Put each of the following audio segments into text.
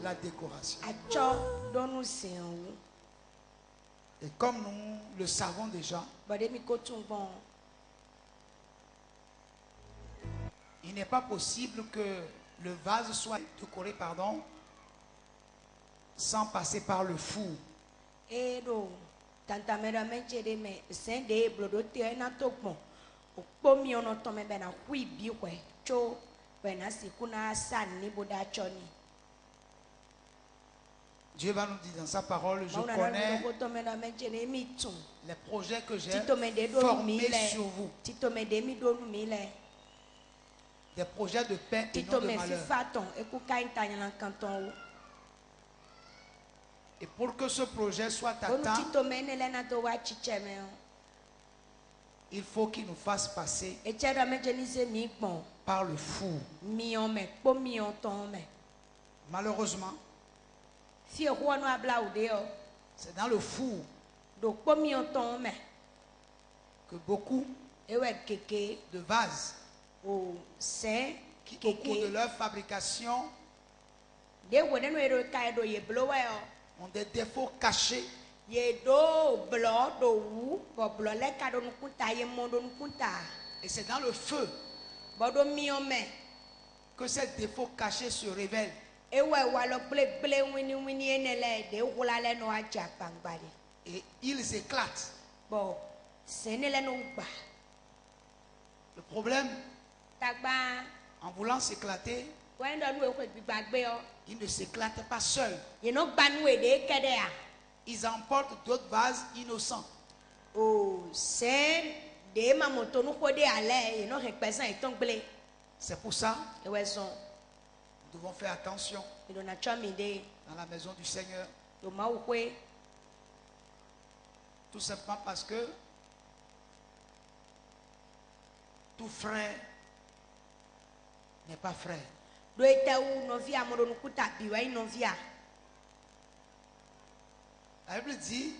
la décoration. Et comme nous le savons déjà, il n'est pas possible que le vase soit décoré, sans passer par le four. Dieu va nous dire dans sa parole, je connais les projets que j'ai formés sur vous. Des projets de paix et non de malheur. Et pour que ce projet soit atteint, il faut qu'il nous fasse passer par le four. Malheureusement, c'est dans le four que beaucoup de vases qui, au cours de leur fabrication, ont des défauts cachés. Et c'est dans le feu que ces défauts cachés se révèlent. Et ils éclatent. Le problème, en voulant s'éclater, ils ne s'éclatent pas seuls. Ils emportent d'autres vases innocents. C'est pour ça que nous devons faire attention dans la maison du Seigneur. Tout simplement parce que tout frère n'est pas frère. La Bible dit,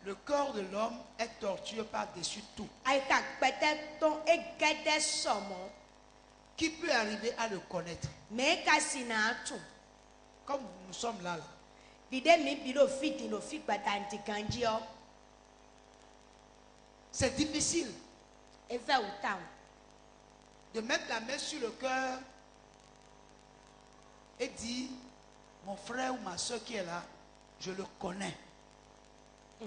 le corps de l'homme est tortueux par-dessus tout. Qui peut arriver à le connaître? Comme nous sommes là. C'est difficile de mettre la main sur le cœur et dire, mon frère ou ma soeur qui est là, je le connais. C'est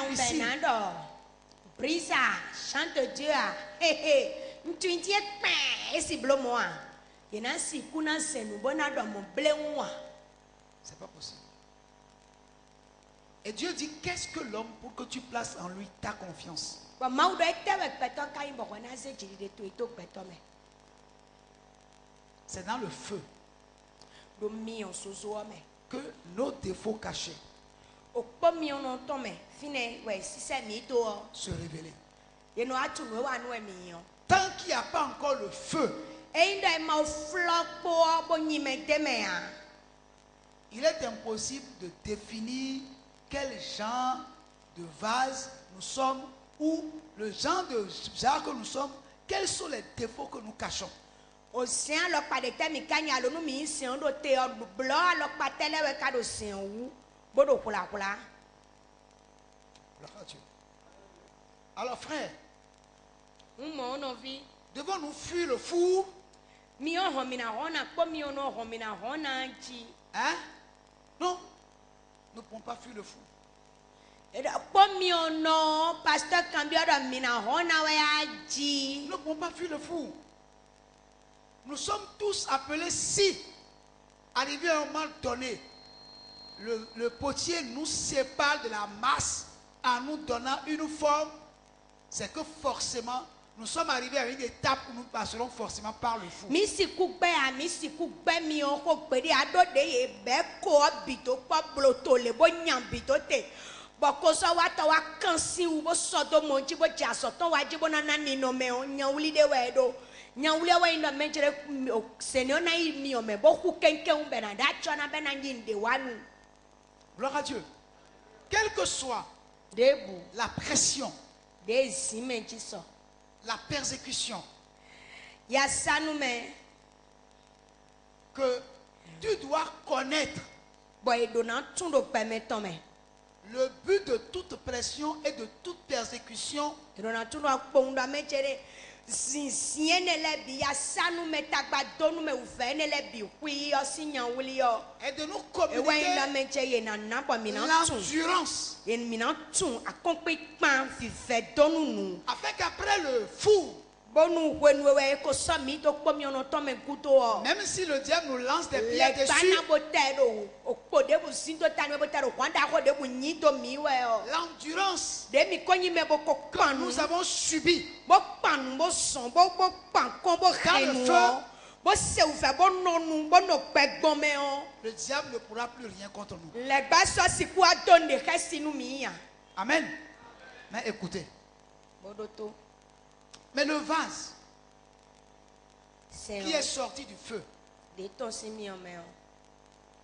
difficile. Chante Dieu. C'est pas possible. Et Dieu dit, qu'est-ce que l'homme pour que tu places en lui ta confiance? C'est dans le feu que nos défauts cachés se révéler. Tant qu'il n'y a pas encore le feu, il est impossible de définir quel genre de vase nous sommes ou le genre de genre que nous sommes, quels sont les défauts que nous cachons. Alors frère, devons-nous fuir le four? Hein? Non, nous ne pouvons pas fuir le four. Nous ne pouvons pas fuir le four. Nous sommes tous appelés, si, arrivé à un moment donné, le potier nous sépare de la masse en nous donnant une forme, c'est que forcément, nous sommes arrivés à une étape où nous passerons forcément par le four. Gloire à Dieu. Quelle que soit la pression, la persécution, que tu dois connaître le but de toute pression et de toute persécution est de nous communiquer l'endurance, afin qu'après le fou, même si le diable nous lance des pierres dessus, l'endurance que nous avons subie dans le feu, le diable ne pourra plus rien contre nous. Amen. Mais écoutez, mais le vase qui est sorti du feu,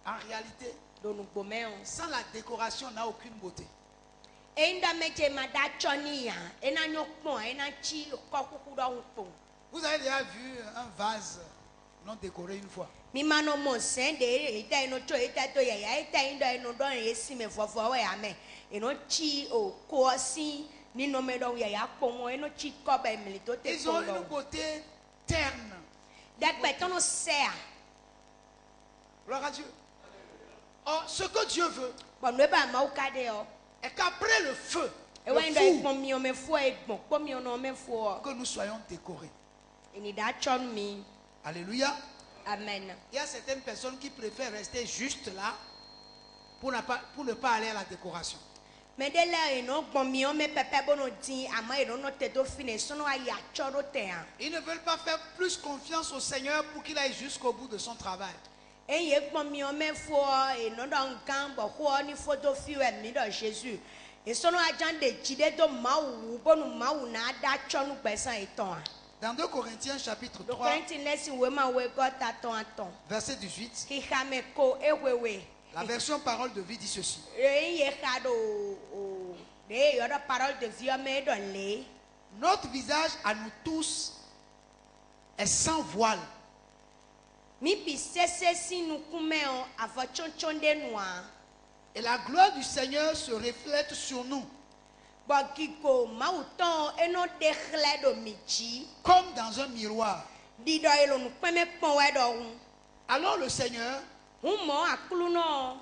en réalité, sans la décoration, n'a aucune beauté. Vous avez déjà vu un vase non décoré une fois? Ils ont une beauté terne. Gloire à Dieu. Or, ce que Dieu veut est qu'après le feu, que nous soyons décorés. Alléluia. Amen. Il y a certaines personnes qui préfèrent rester juste là pour ne pas aller à la décoration. Ils ne veulent pas faire plus confiance au Seigneur pour qu'il aille jusqu'au bout de son travail. Dans 2 Corinthiens chapitre 3, verset 18, la version parole de vie dit ceci. Notre visage à nous tous est sans voile. Et la gloire du Seigneur se reflète sur nous. Comme dans un miroir. Alors le Seigneur,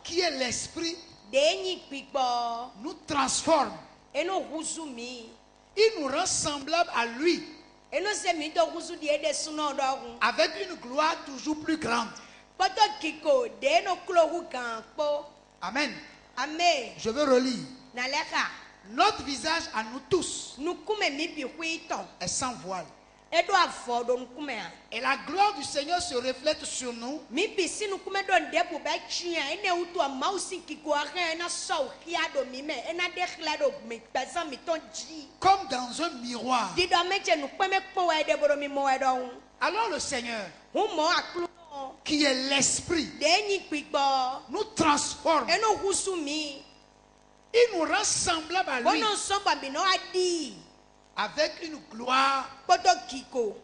qui est l'esprit, nous transforme. Il nous rend semblables à lui, avec une gloire toujours plus grande. Amen. Je veux relire. Notre visage à nous tous est sans voile. Et la gloire du Seigneur se reflète sur nous. Comme dans un miroir. Alors le Seigneur, qui est l'esprit, nous transforme. Il nous rend semblables à lui, avec une gloire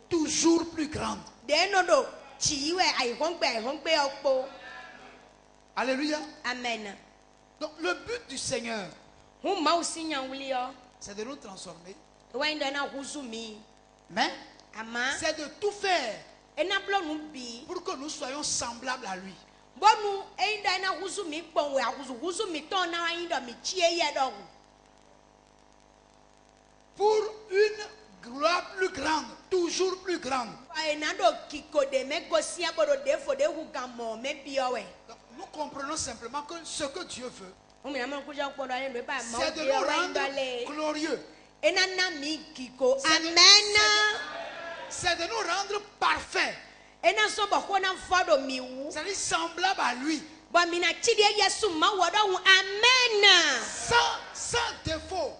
toujours plus grande. Alléluia. Amen. Donc le but du Seigneur, c'est de nous transformer. Mais c'est de tout faire pour que nous soyons semblables à lui. Pour une gloire plus grande, toujours plus grande. Donc, nous comprenons simplement que ce que Dieu veut, c'est de nous rendre glorieux. C'est de nous rendre parfaits. C'est-à-dire semblables à lui. Sans défaut.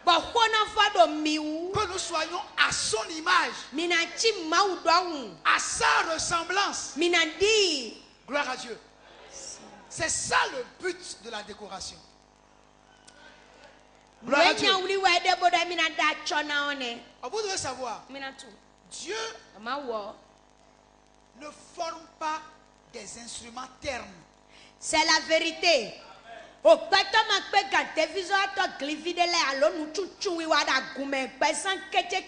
Que nous soyons à son image, à sa ressemblance. Gloire à Dieu. C'est ça le but de la décoration. Gloire à Dieu. Vous devez savoir, Dieu ne forme pas des instruments ternes. C'est la vérité. O pɛtɔ ma kpe gantevizɔ atɔ glivi de lɛ alo nutsutsuwi wa da gume gbɛsan ketse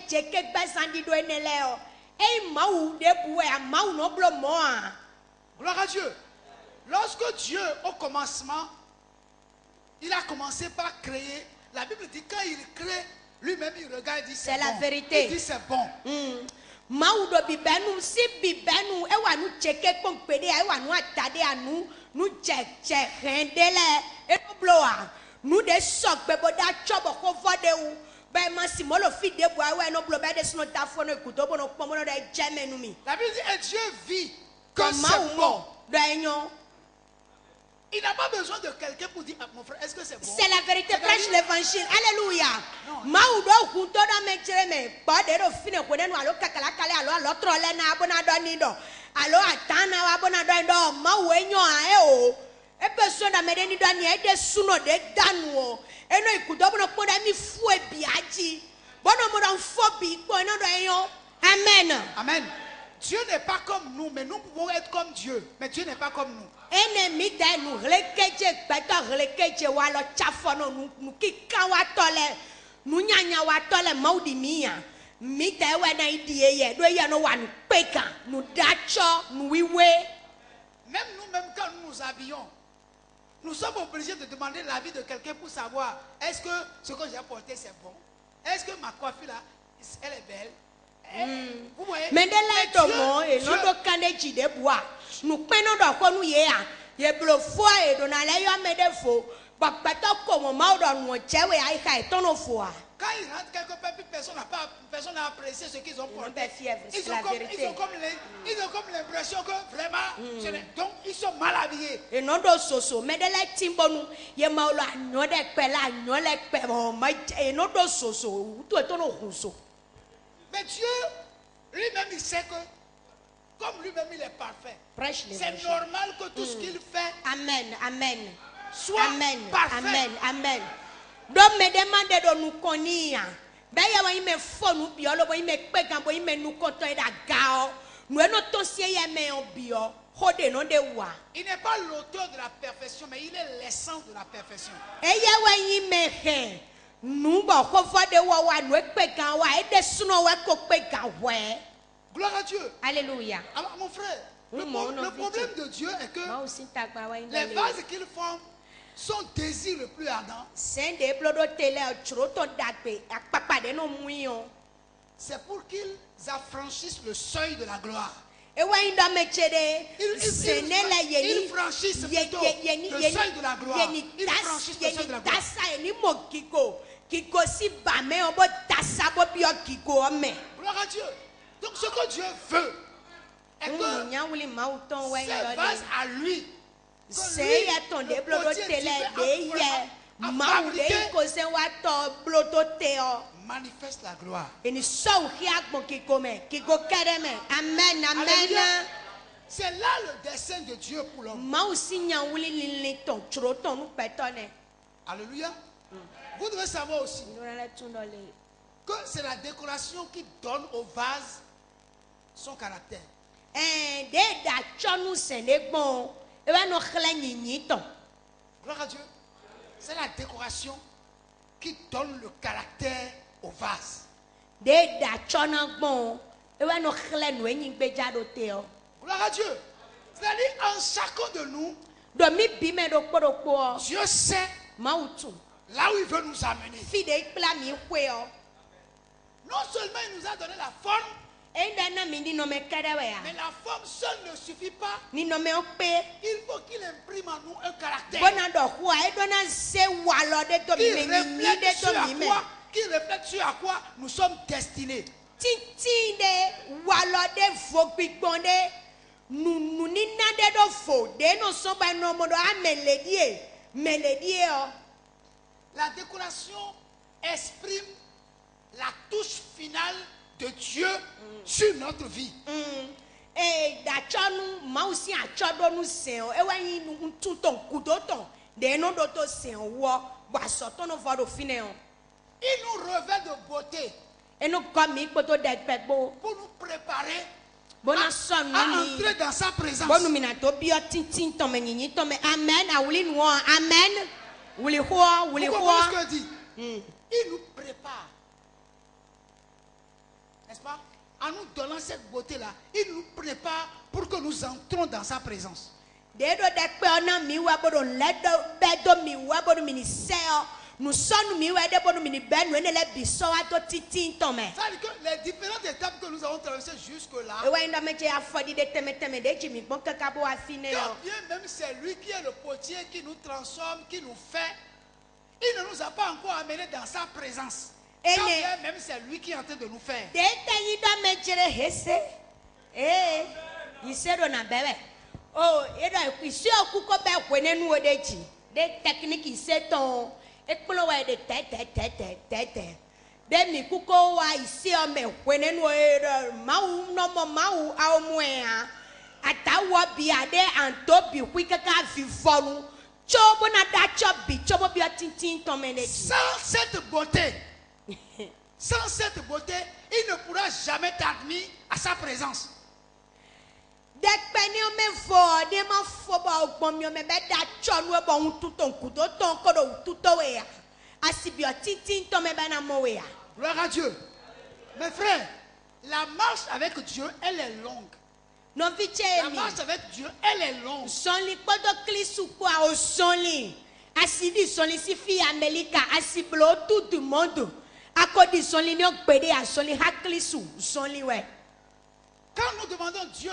dzeke gbɛsan di do ene lɛ o. Eyi mawu de buwe a mawu no blo mɔa. Gloire à Dieu. Lorsque Dieu, au commencement, il a commencé par créer, la Bible dit quand il crée, lui-même il regarde et dit c'est bon. La vérité. Il dit c'est bon. Mawu do bibenu si bibenu ewa nu dzeke kpɔnkpe de ewa nu ata de anu nu dzedze hɛn de lɛ eno bloa nu de sɔgbe bo da tsɔ bɔ ko vɔ de wu bɛ ma si mɔlo fi de bua ewa eno blo bɛ de sinu ta fɔ no ekuto bo no kpɔm no de dze mɛ nu mi. La Bible dit et Dieu vit que Comme c'est Mawu bon. mɔ do enyo. Il n'a pas besoin de quelqu'un pour dire ah, mon frère, est-ce que c'est bon? C'est la vérité, prêche l'évangile. Alléluia. Non. Mawu do kunto do me tsere me kpɔ de do fine ko de nu alo kakala kale alo trɔ lɛ na abona do ni do alo atana wa abona do do mawu enyo a o ebe so na me de ni do ni e de suno de danu o eno ikudo bono kpɔ de mi fu ebi aji bono mo do fo bi kpɔ eno do enyo. Amen. Amen. Dieu n'est pas comme nous, mais nous pouvons être comme Dieu. Mais Dieu n'est pas comme nous. Ene mi de nu hlekedze gbɛtɔ hlekedze wa lɔ tsafɔ no nu kika wa tɔ lɛ nu nyanya wa tɔ lɛ mawu di mi ya mi de wɛ na yi di ye do ye no wa nu kpe kan nu datsɔ nu wiwe. Même nous-mêmes, quand nous nous habillons, nous sommes obligés de demander l'avis de quelqu'un pour savoir est-ce que ce que j'ai porté c'est bon? Est-ce que ma coiffure là, elle est belle? Vous voyez? Mais de la to mo e no do kan de dzi de bua nu kpe no do kɔ nu ye a ye blo fo e do na le yɔ me de fo gbɛtɔ ko mo mawu do nu dze we ayi ka e tɔ no foa. Quand ils rentrent quelque part, puis personne n'a apprécié ce qu'ils ont porté. C'est la vérité. Ils ont comme l'impression que vraiment, donc ils sont mal habillés. Et non do soso, mais de la timbonu, ye maulu anyo de pela, anyo le pebo, et non do soso, tout est ton rousseau. Mais Dieu, lui-même, il sait que, comme lui-même, il est parfait. C'est normal que tout ce qu'il fait, amen, amen, soit amen, parfait. Amen, amen. Donc me demande de nous connaître. Ben ya wa ime fo nu biolo bo ime pe gan bo ime nu konto e da gao. Nu e no to sie ye me obio. Hode no de wa. Il n'est pas l'auteur de la perfection, mais il est l'essence de la perfection. E ya wa ime he. Nu bo ko fo de wa nu e pe gan wa e de suno wa ko pe gan we. Gloire à Dieu. Alléluia. Alors mon frère, le problème de Dieu est que les vases qu'il forme, son désir le plus ardent, c'est pour qu'ils affranchissent le seuil de la gloire. Ils franchissent plutôt le seuil de la gloire. Ils franchissent le seuil de la gloire. Gloire à Dieu. Donc ce que Dieu veut est que ces vases à lui, manifeste la gloire. Amen. C'est là le dessein de Dieu pour l'homme. Alléluia. Vous devez savoir aussi que c'est la décoration qui donne au vase son caractère. Gloire à Dieu. C'est la décoration qui donne le caractère au vase. Gloire à Dieu. C'est-à-dire en chacun de nous, Dieu sait là où il veut nous amener. Non seulement il nous a donné la forme, mais la forme seule ne suffit pas. Il faut qu'il imprime en nous un caractère qui reflète sur à quoi nous sommes destinés. La décoration exprime la touche finale de Dieu sur notre vie. Il nous revêt de beauté pour nous préparer Bona son à nuni. entrer dans sa présence. Bonu mina to bio tintin tome nyinyi tome. Amen. Awuli nuo. Amen. Wuli hoa. Wuli Pourquoi hoa. ce que dit? Il nous prépare. N'est-ce pas? En nous donnant cette beauté-là, il nous prépare pour que nous entrons dans sa présence. Dedo dekpe ona miwa bodo ledo bedo miwa bodo mini seo. Nous sommes miwa de bodo mini ben wene le biso ato titin tome. Ça veut dire que les différentes étapes que nous avons traversées jusque-là, Ewa inda meche afodi de teme teme de chimi bon kakabo afine yo. quand bien même c'est lui qui est le potier, qui nous transforme, qui nous fait, il ne nous a pas encore amenés dans sa présence. Quand bien même c'est lui qui est en train de nous faire. De inda mechere hese. Eh, isedo na bebe. Oh, edo isi okuko be kwene nu odeji. De technique iseton. Ekpolo wa de te. De mi kuko wa isi ome kwene nu edo mau no mo mau a omwea. Atawa bia de antobi kwikaka vivonu. Chobo na da chobi, chobo bia tintin tomeneji. Sans cette beauté, sans cette beauté, il ne pourra jamais t'admettre à sa présence. Dekpeni ome fo, de ma fo ba ogbomi ome be da chonu e bo untuton kudo ton kodo ututo we ya. Asibio tintin to me be na mo we ya. Gloire à Dieu. Mes frères, la marche avec Dieu, elle est longue. No viche La mi. marche avec Dieu, elle est longue. Sonli kodo klisu kwa o sonli. Asidi sonli si fi Amerika, asiblo tout du monde. Akodi sonli ni okpede a sonli haklisu, sonli we. Quand nous demandons Dieu,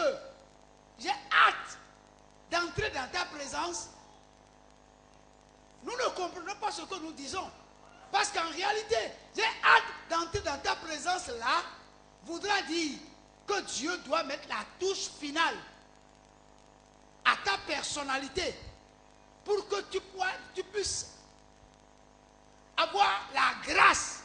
j'ai hâte d'entrer dans ta présence, nous ne comprenons pas ce que nous disons. Parce qu'en réalité, j'ai hâte d'entrer dans ta présence là, voudra dire que Dieu doit mettre la touche finale à ta personnalité pour que tu puisses avoir la grâce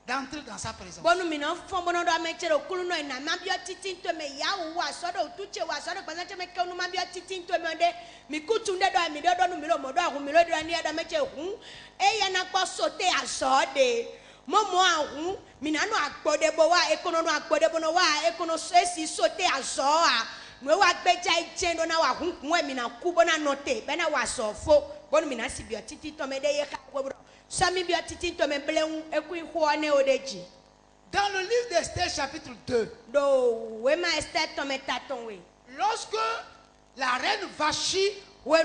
d'entrer dans sa présence. Bonu mina fon bono do amechere okulu no ina mabio titin to me ya wo asodo utuche wa asodo kwanza cheme ke onu mabio titin to me de mi kutunde do mi do no mi lo modo ahun mi lo do ni da meche hun e ya na po sote asode momo ahun mi na no agbode bo wa ekono no agbode bo no wa ekono esi sote aso a no wa gbeja ijendo na wa hun kun e mi na ku bo na note be na wa sofo bonu mina sibio titin to me de ye ka wo Dans le livre d'Esther chapitre 2, lorsque la reine Vachi a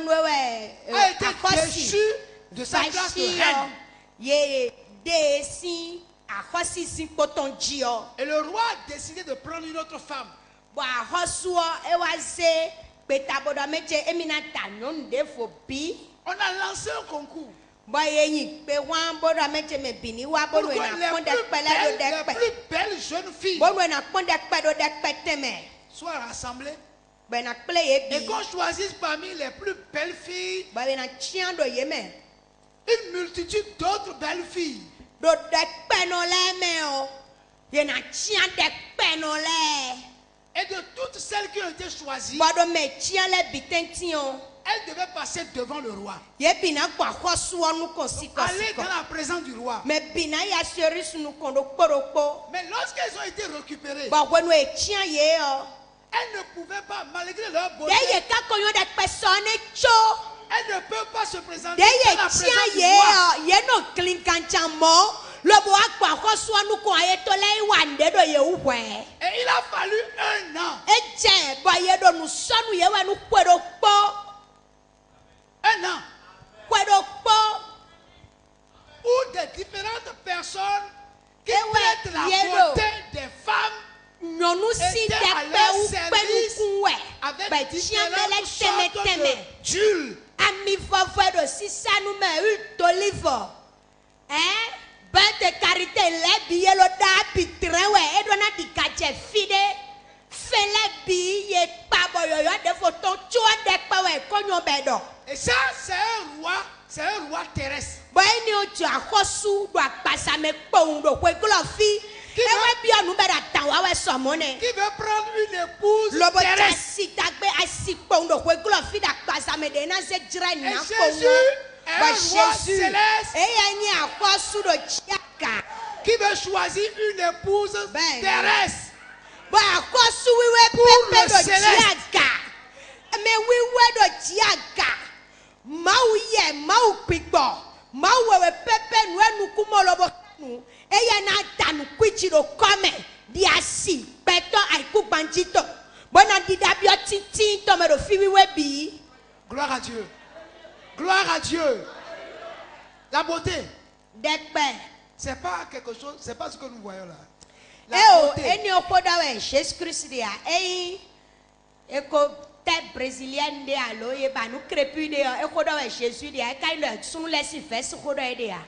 été déchue de sa place de reine, et le roi a décidé de prendre une autre femme, on a lancé un concours. Pourquoi les plus belles jeunes filles soient rassemblées et qu'on choisisse parmi les plus belles filles une multitude d'autres belles filles. Et de toutes celles qui ont été choisies, elle devait passer devant le roi. Aller dans la présence du roi. Mais lorsqu'elles ont été récupérées, elles ne pouvaient pas, malgré leur beauté, elles ne peuvent pas se présenter dans la présence du roi. Et il a fallu un an. Un an. Où des différentes personnes qui traitent la beauté des femmes étaient à leur service avec différentes sortes d'huile. Bente karite lebi yelo da pitrewe edona dikache fide fele bi ye pabo yoyo de photo chua de pawe konyo bedo. Et ça c'est un roi terrestre. Boy ni ojo akosu do apasa me pon do kwe glofi. Ewe bi onu beda tan wa we somone. Qui veut prendre une épouse Lobo terrestre? si tagbe asi pon do kwe glofi da apasa me de na se jira ni na Et Jésus est un roi céleste qui qui veut choisir une épouse terrestre. Ba akosu wiwe Pour pepe le do céleste. jiaga. Me wiwe do jiaga. Mau ye mau pigbo. Mau wewe pepe nuenu kumolobo nu. Eya na tanu kwichi do come. Diasi peto aiku banjito. Bona didabio titi to me do fi wiwe bi. Gloire à Dieu. Gloire à Dieu. La beauté, Dekpe. c'est pas quelque chose, c'est pas ce que nous voyons là. La Eo beauté. eni okodawe Jesus Christ dia. Eko te brésilien de alo ye ba nu crepu de ekodawe Jesus dia. Kai le sunu lesi fes kodawe dia.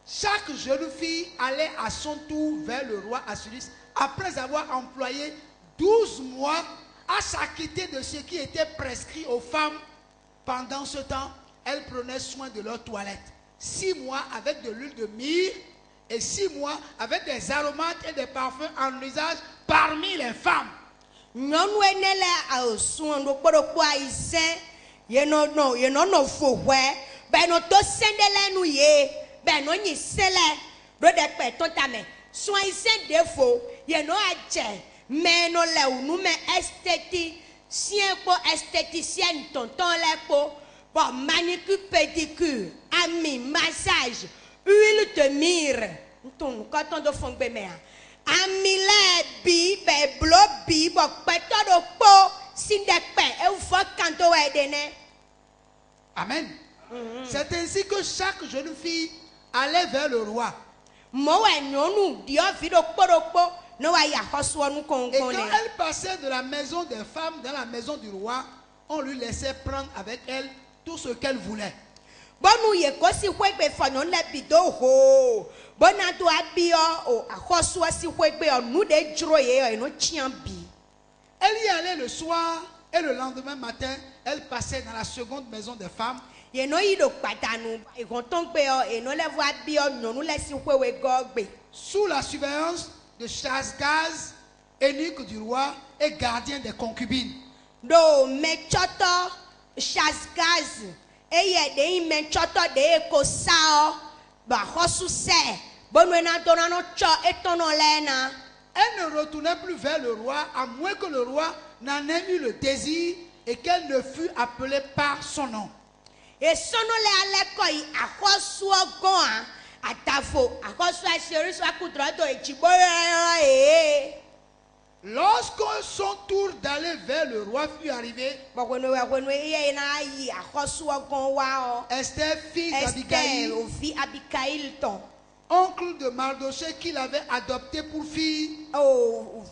Chaque jeune fille allait à son tour vers le roi Assuérus après avoir employé 12 mois à s'acquitter de ce qui était prescrit aux femmes. Pendant ce temps, elles prenaient soin de leur toilette. 6 mois avec de l'huile de myrrhe et 6 mois avec des aromates et des parfums en usage parmi les femmes. Nyɔnu ene le aosun do kpɔɖokpɔ ayize yeno no fohwe be no to sendele nu ye be no nyi sele do de pe to tame so ayize defo yeno aje me no le unu me esthéticien po esthéticienne tonton le po bon manicure pédicure ami massage huile de myrrhe ton quand on do fongbe me Amile bi be blo bi bo peto do po sindekpe e ufo kanto wedene. Amen. C'est ainsi que chaque jeune fille allait vers le roi. Mo we nyonu dio fi do po no wa ya hoso nu Et konkon quand le. elle passait de la maison des femmes dans la maison du roi, on lui laissait prendre avec elle tout ce qu'elle voulait. Bonu ye kosi hwegbe fonyo le bido ho. Bona do abio o ahoso asi hwegbe onu de jro ye no chian bi. Elle y allait le soir et le lendemain matin, elle passait dans la seconde maison des femmes. Ye no yido patanu e gontongbe o e no le vo abio nyonu le si hwewe gogbe. Sous la surveillance de Chasgaz, eunuque du roi et gardien des concubines. Do mechoto Chasgaz eye de mechoto de ko sao ba hosu se bonu na dona no cho etono lena. Elle ne retournait plus vers le roi à moins que le roi n'en ait eu le désir et qu'elle ne fût appelée par son nom. E sono le aleko yi ahosu ogon atafo ahosu aseri so akudro do ejiboro e. Lorsque son tour d'aller vers le roi fut arrivé, Esther, fille d'Abigaïl, Ofi Abigail ton. oncle de Mardoché qu'il avait adopté pour fille, Oh,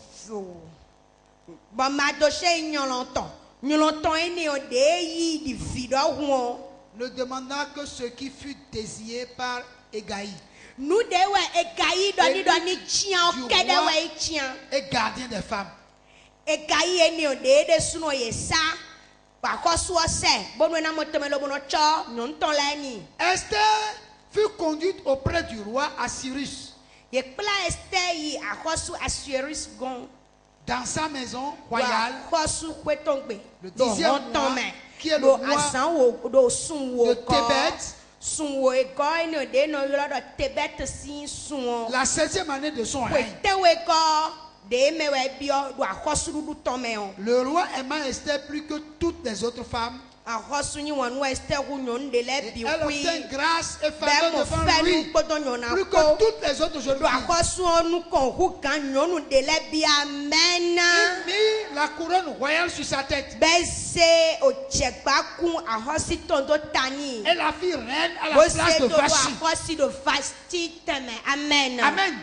bon, Mardoché nyolonton. Nyolonton est né au déi di fido huon. ne demanda que ce qui fut désiré par Égaï, Nous dewe Égaï doni chien du kede roi we chien. et gardien des femmes. Égaï est né au déi de suno yesa. Par quoi soit c'est? Bon, nous n'avons pas le bon cho. Non, ton lani. Esther fut conduite auprès du roi Assuérus Ye pla Esther yi ahosu Assuérus gon. dans sa maison royale Ahosu kwetongbe. le 10e mois, qui est le Do mois asan wo do sun wo de ko. Tébet, Sun wo e ko ene de no yoro do Tébet sin sun. la 7e année de son règne. Wetewe ko de mewe bio do ahosu du tome on. Le roi aima Esther plus que toutes les autres femmes. Ahosu ni wonu Esther wu nyon de le Et bi elle wi. obtint grâce et Be faveur mo devant fe lui nu podo nyona plus ko. que toutes les autres jeunes Do filles. ahosu onu kon hu kan nyonu de le bi amen. Il mit la couronne royale sur sa tête Bese o chegba kun ahosi tondo tani. et la fit reine à la Bose place de do Vachi. ahosi do fasti teme. Amen. Amen.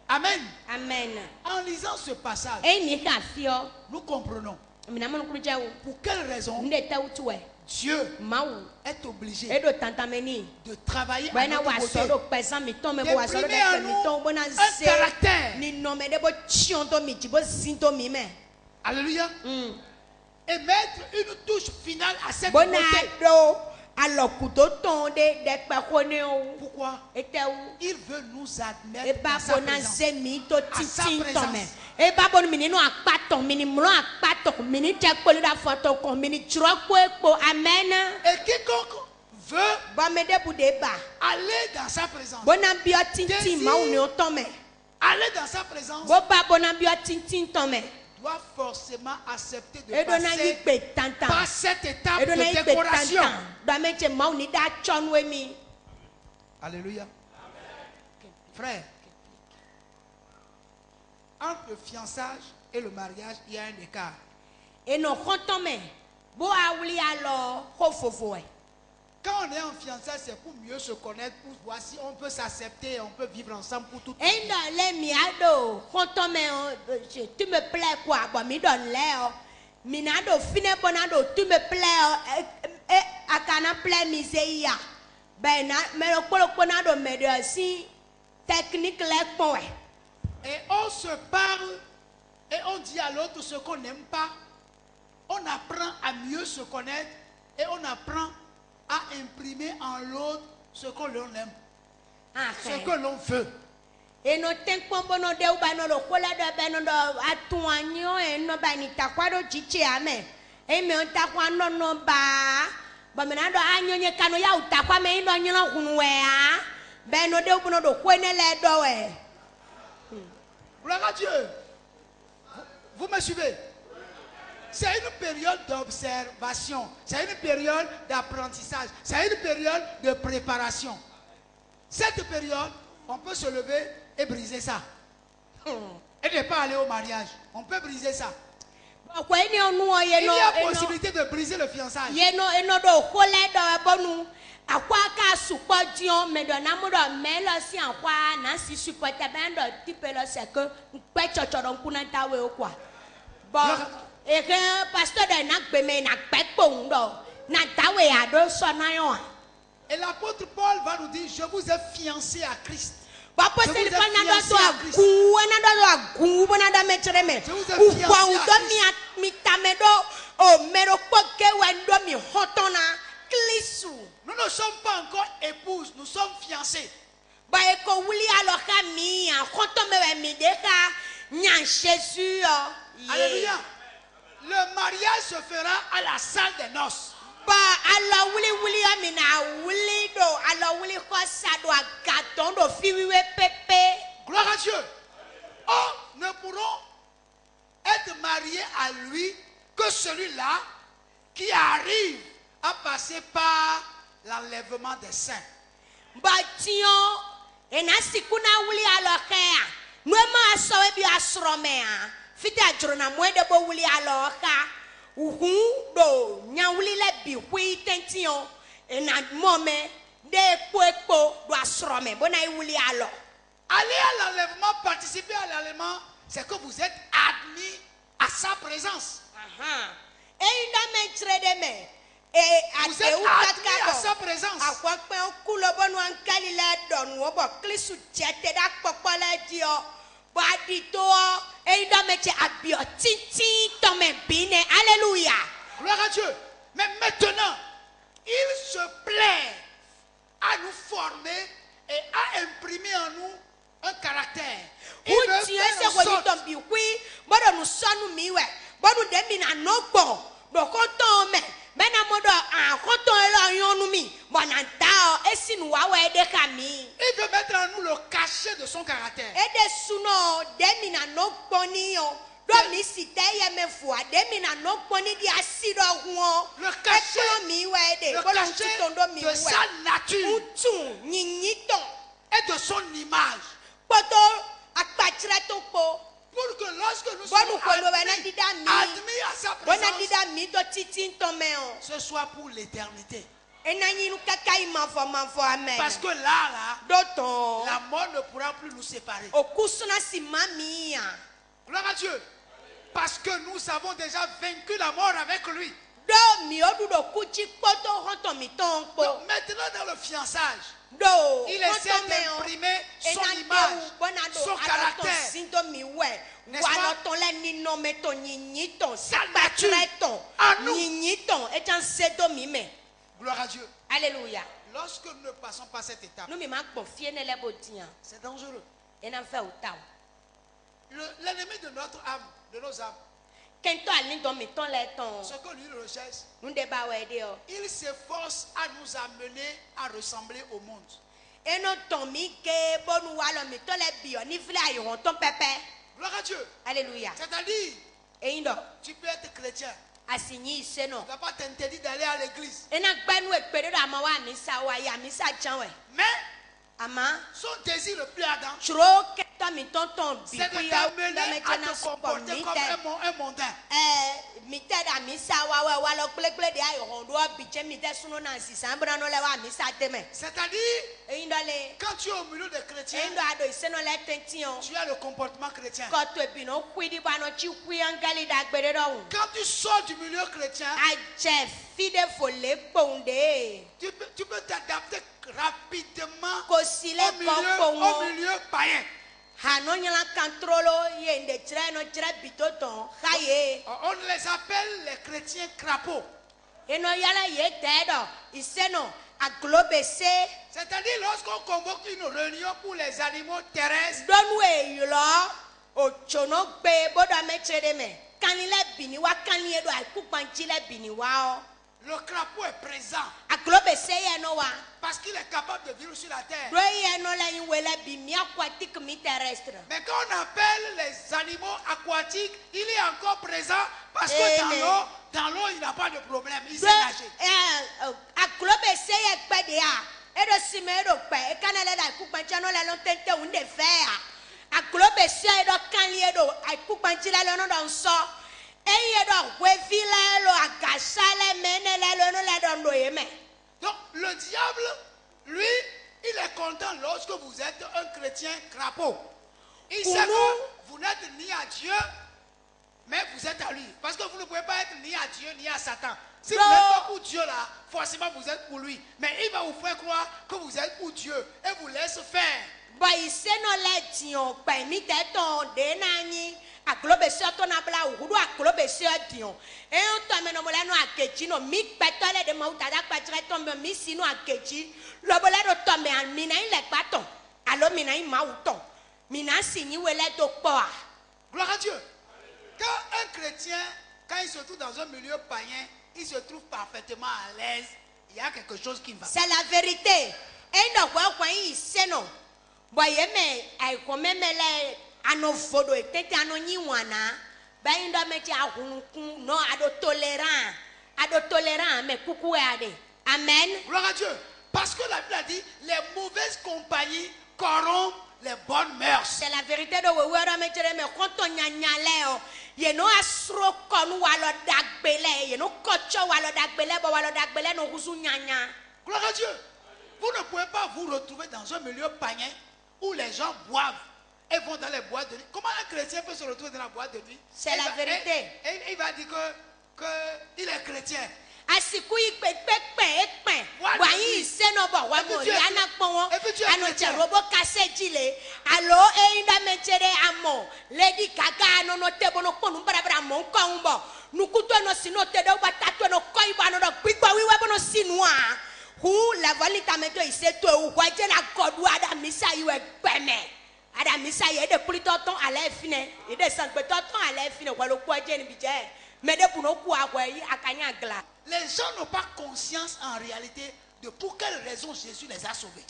Amen. Amen. En lisant ce passage, Eni ka fio. nous comprenons Mina mon kruja wo. pour quelle raison Nde tawtuwe. Dieu Mawu. est obligé Edo tantameni. de travailler à Bana notre wa côté, soro pesa mi ton me bo wa soro de d'imprimer en mi nous ton bona un se. caractère. Ni no me de bo chion to mi jibo sinto mi me. Alléluia. Et mettre une touche finale à cette Bona beauté. do alokuto ton de pe kone o. Pourquoi? Etewu. Il veut nous admettre Eba dans sa bona présence. zemi to sa titin présence. tome. Eba bon mini no akpaton mini mlo akpaton mini tekpoli da foto kon mini troko ekpo amen. Et quiconque veut Ba me de bude ba. aller dans sa présence, Bona bio tintin Désir. ma uni otome. aller dans sa présence, Boba bonambio tintin tome. doit forcément accepter de Edona passer yikpe tantan. par cette étape Edona de yikpe décoration. tantan. Dameche mauni da chonwe mi. Alléluia. Frère, entre le fiançage et le mariage, il y a un écart. Eno kontome. Bo awli alo hofofo e. Quand on est en fiançailles, c'est pour mieux se connaître, pour voir si on peut s'accepter, on peut vivre ensemble pour toute la vie. Enda le miado kontome tu me plais quoi bon mi donne leo. Minado fine bonado tu me plais akana plais miseia. Ben na me lo ponado me de si technique le point. Et on se parle et on dit à l'autre ce qu'on n'aime pas. On apprend à mieux se connaître et on apprend à imprimer en l'autre ce que l'on aime, ce que l'on veut. Et no tempo bono de ubano lo kola do beno do atuanyo e no bani takwado chichi ame. E me ontakwa no ba me na do anyonye kano ya utakwa me ndo nyino kunwe a. Beno de ubono do kwene le do e. Gloire à Dieu. Vous me suivez? C'est une période d'observation, c'est une période d'apprentissage, c'est une période de préparation. Cette période, on peut se lever et briser ça. Et ne pas aller au mariage. On peut briser ça. Il y a possibilité de briser le fiançailles. Akwa ka supo dion me do na mudo me lo si akwa na si supporte ben do type lo se que pe chochoron kuna tawe okwa bon e que pasteur de na gbe me na pe pon do na tawe ado so na yo. Et l'apôtre Paul va nous dire, je vous ai fiancé à Christ. Papa se le pa na do so agu na do agu bona da me chere me u kwa u do mi tamedo o mero poke wendo mi hotona klisu. Nous ne sommes pas encore épouses, nous sommes fiancés. Alléluia. Le mariage se fera à la salle des noces. Gloire à Dieu. Oh, ne pourront être mariés à lui que celui-là qui arrive à passer par l'enlèvement des seins. Batio enasikuna wuli alokea nwema asowe bi asromea fita jrona mwede bo wuli aloka uhu do nyawuli le bi hui tentio ena mome de ekpo do asrome bona wuli alo. Aller à l'enlèvement, participer à l'enlèvement, c'est que vous êtes admis à sa présence. Et il a me vous êtes admis à sa présence. Alléluia. Gloire à Dieu. Mais maintenant, il se plaît à nous former et à imprimer en nous un caractère. Il veut faire en sorte il veut mettre en nous le cachet de son caractère. Le cachet de sa nature et de son image. Pour que lorsque nous sommes admis à sa présence, ce soit pour l'éternité. Parce que là, la mort ne pourra plus nous séparer. Gloire à Dieu. Parce que nous avons déjà vaincu la mort avec lui. Donc maintenant dans le fiançage, il essaie d'imprimer son image, son caractère, n'est-ce pas? Sa nature en nous. Gloire à Dieu. Alléluia. Lorsque nous ne passons pas cette étape, c'est dangereux. L'ennemi de notre âme, de nos âmes, ce que lui recherche, il s'efforce à nous amener à ressembler au monde. walo mi to le bio ni vle ayo on ton pepe. Gloire à Dieu. Alléluia. C'est-à-dire, Et indo tu peux être chrétien. asigni seno. Tu ne vas pas t'interdire d'aller à l'église. Ena gbanu ekpere do amawa misa wa ya misa chanwe. Mais Ama son désir le plus ardent, chro keto mi tonton bi c'est de kuya t'amener à te comporter comme un mondain. mite da misa wa wa wa lo kple de ayo hondo biche mite suno na sisa mbra no le wa misa teme. C'est-à-dire, E indo le quand tu es au milieu des chrétiens, indo ado iseno le tention. tu as le comportement chrétien. Ko to bi no kwidi ba no chi kwi angali da gbere do. Quand tu sors du milieu chrétien, Aje fide fole ponde. tu peux t'adapter rapidement Kosile au milieu païen. Hano nyala controlo yende tire no tire bitoton haye. On les appelle les chrétiens crapauds. Eno yala ye tedo iseno aglobese C'est-à-dire lorsqu'on convoque une réunion pour les animaux terrestres, donwe yulo ochono gbe bodo amechere me kanile bini wa kanile do akupanchi le bini wa o. le crapaud est présent Aglobese ye no wa parce qu'il est capable de vivre sur la terre. do ye no la inwele bimi aquatique mi terrestre. Mais quand on appelle les animaux aquatiques, il est encore présent parce que Amen. dans l'eau, il n'a pas de problème. Il sait Do nager. aglobese ye gbe de a edo sime edo gbe e kanele da akupanchi no le lo tente unde fe a aglobese edo kanile edo akupanchi le lo no don so eye do wevile lo agasale menele lo no le don do yeme. Donc le diable, lui, il est content lorsque vous êtes un chrétien crapaud. Il sait que vous n'êtes ni à Dieu, mais vous êtes à lui. Parce que vous ne pouvez pas être ni à Dieu ni à Satan. Si vous n'êtes pas pour Dieu là, forcément vous êtes pour lui. Mais il va vous faire croire que vous êtes pour Dieu et vous laisse faire. Boy seno le tion pe mi te ton de nani aglobese to na bla uhudu aglobese dion e on to me no mole no akechi no mi peto le de mo tada patre to me mi sinu akechi lo bole do to me an mi na ile paton alo mi na ma uton mi na sini wele to po a. Gloire à Dieu. Quand un chrétien, quand il se trouve dans un milieu païen, il se trouve parfaitement à l'aise. Il y a quelque chose qui ne va pas. C'est la vérité. E ndo kwa yi seno boy me ai ko memele ano fodo e tete ano nyiwana ba ndo mechi ahunku no ado tolerant me kuku ade. Amen. Gloire à Dieu. Parce que la Bible a dit, les mauvaises compagnies corrompent les bonnes mœurs. C'est la vérité de wewero mechere me konto nyanyaleo ye no asro konu walo dagbele ye no kocho walo dagbele bo walo dagbele no husu nyanya. Gloire à Dieu. Vous ne pouvez pas vous retrouver dans un milieu païen où les gens boivent et vont dans les boîtes de nuit. Comment un chrétien peut se retrouver dans la boîte de nuit? C'est la vérité. Et il va dire que il est chrétien. Asiku ikpe wa yi seno bo wa mo yana pon ano che robo kasejile alo einda mechere amo lady kaga no tebo no ponu bara mo ko nbo nukuto no sino tedo batatu no koi ba no gbigba wiwe bo no sinu a hu la valita meto iseto e wa je na godu ada misa iwe gbeme ada misa ye de plitoton ale fine e de sanpe toton ale fine wa lo ko je ni bi je me de puno ku agwa yi akanya gla. Les gens n'ont pas conscience en réalité de pour quelle raison Jésus les a sauvés.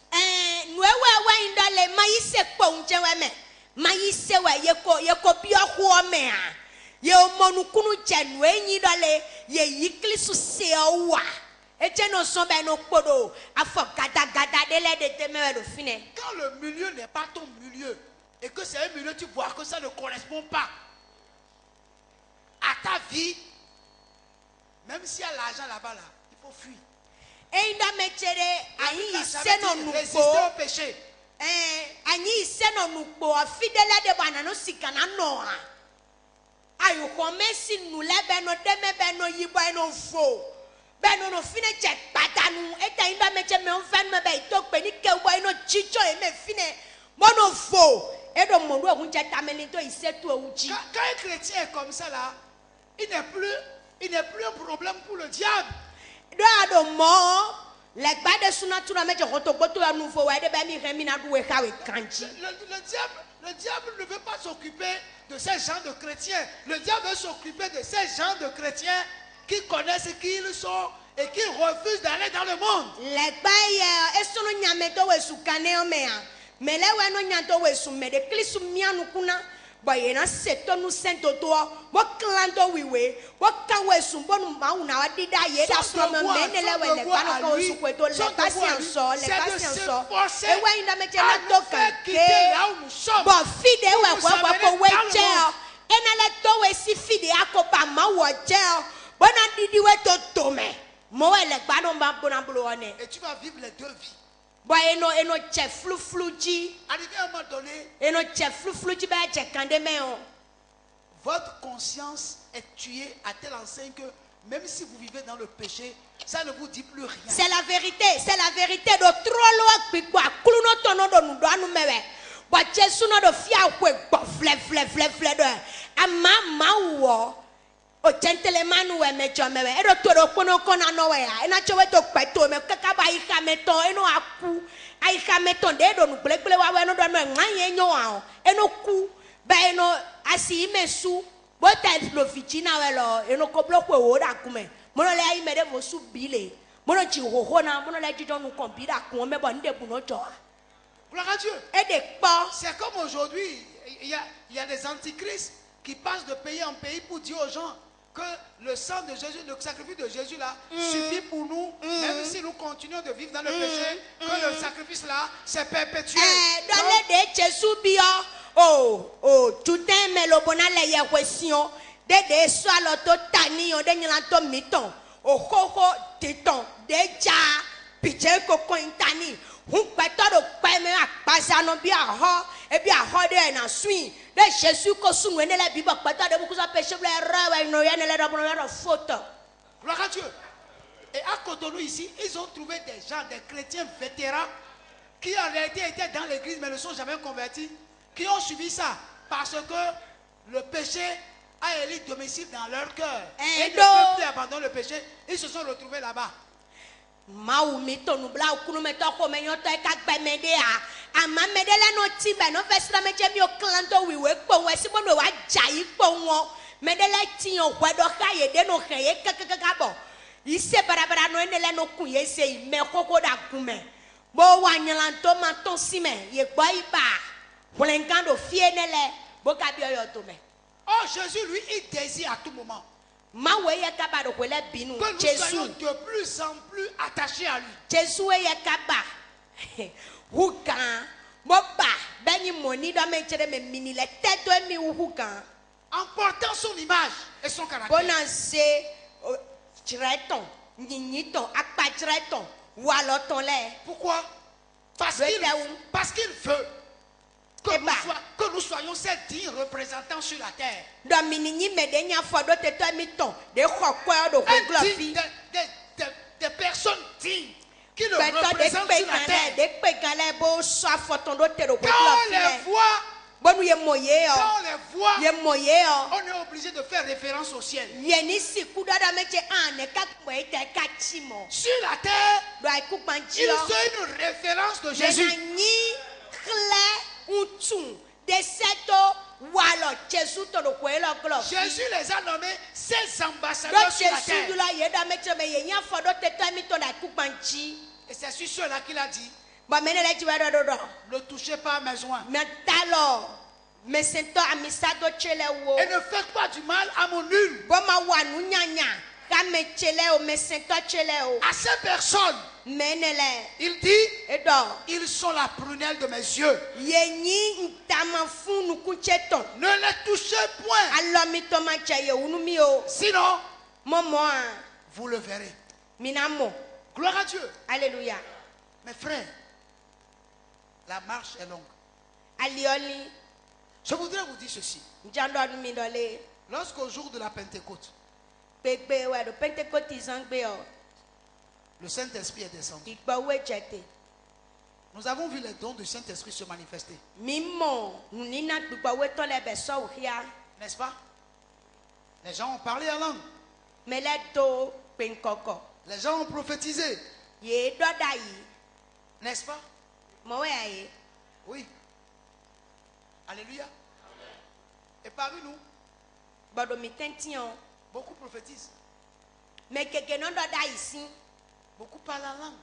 Nuewe indale maise ponje weme maise we yeko bio ho me a ye omonukunu jenu enyi dole ye yiklisu se owa eche no so be no podo afo gada de le de temewe do fine. Quand le milieu n'est pas ton milieu et que c'est un milieu tu vois que ça ne correspond pas à ta vie, même s'il y a l'argent là-bas, là, il faut fuir. Einda mechere ayi seno nuko résister au péché. Anyi seno nuko afidele de bana no sikana no ha ayo komesi nule beno deme beno yibo eno fo beno no fine che patanu eta inda meche me onfen me be to pe ni ke wo eno chicho e me fine mono fo edo mondo ehun che tamelito isetu ewuchi. Quand un chrétien est comme ça là, il n'est plus un problème pour le diable. Do ado mo le gba de sunatura meche hoto gboto anu fo wa de be mi remi na duwe kawe kanchi. Le diable ne veut pas s'occuper de ces gens de chrétiens. Le diable veut s'occuper de ces gens de chrétiens qui connaissent qui ils sont et qui refusent d'aller dans le monde. Le gba ye esono nyameto we sukane o mea Mais là, on a un peu de temps, mais de clis mianu kuna. Bah, il y a un seton nous saint toi. Moi, clando oui. Moi, quand on est sous bon maou na wadida yeda somme mais là ouais les panos qu'on souhaite les patience les patience. Et ouais, il a mis la toque. Bon, fide ouais ouais ouais. Et na le to we si fide akopa ma ouais. Bon, on dit ouais to tome. Moi, les panos ba bon ambulone. Et tu vas vivre les deux vies. Boy, eno chef flouji. Arrivé à un moment donné, Eno chef flouji ba che kande me on. votre conscience est tuée à telle enseigne que même si vous vivez dans le péché, ça ne vous dit plus rien. C'est la vérité do trop loin pikwa kluno tono do nu do anu mewe. Ba Jesu no do fia kwe gbo fle do. Ama mawo o gentleman we mejo mewe. E do toro kono kona no we ya. E na chowe to peto me kaka ba ika meton e no aku. Ai ka meton de do nu gble wa we no do no ngan ye nyo a. E no ku ba e no asi mesu bota lo vigina we lo e no koblo kwe wo da kume. Mono le ai me de mo su bile. Mono chi ho na mono le jijo nu kompida ku me bo nde bu no jo. Gloire à Dieu. E de pa. C'est comme aujourd'hui, il y a des antichrists qui passent de pays en pays pour dire aux gens que le sang de Jésus, le sacrifice de Jésus là, suffit pour nous, même si nous continuons de vivre dans le péché, que le sacrifice là, c'est perpétuel. Dans les de Jésus bio, tout un melobona le ye question, de soit l'auto tani, on de l'anto miton, ho titon, déjà, pitché coco intani, un pétard de pème à passer non bien ha, et bien ha de na suit. De Jésus ko sungwe ne la Bible pata de beaucoup ça péché blé rawa no ya ne la bonne faute. Gloire à Dieu. Et à Cotonou ici, ils ont trouvé des gens, des chrétiens vétérans qui en réalité étaient dans l'église mais ne sont jamais convertis, qui ont suivi ça parce que le péché a élu domicile dans leur cœur. Et ne peuvent plus abandonner le péché. Ils se sont retrouvés là-bas. Mau mito nubla ukunu meto ko menyo to e ka gbe mede a ama medele no ti be no fesra meje mi o klanto wiwe po we si bono wa jai po won medele ti o gwedo ka ye de no kan ye kakaka bo ise barabara no enele no kun ye se me koko da kume bo wa nyalanto ma ton si me ye gbo iba plenkando fie nele bo ka bi oyo to me. Oh, Jésus lui il désire à tout moment que nous soyons de plus en plus attachés à lui. Jésus est capable. En portant son image et son caractère. Pourquoi? Parce qu'il veut que nous soyons ces dignes représentants sur la terre. Des personnes dignes qui le représentent sur la terre. Quand on les voit, on est obligé de faire référence au ciel. Sur la terre, il fait une référence de Jésus. Jésus les a nommés ses ambassadeurs sur la terre. Et c'est sur cela qu'il a dit: ne touchez pas à mes joints. Et ne faites pas du mal à mon nul. À ces personnes, il dit: ils sont la prunelle de mes yeux. Ne les touchez point. Sinon, vous le verrez. Gloire à Dieu. Alléluia. Mes frères, la marche est longue. Je voudrais vous dire ceci. Lorsqu'au jour de la Pentecôte, le Saint-Esprit est descendu, nous avons vu les dons du Saint-Esprit se manifester. N'est-ce pas? Les gens ont parlé en langue. Les gens ont prophétisé. N'est-ce pas? Oui. Alléluia. Et parmi nous, beaucoup prophétisent. Beaucoup parlent en langue.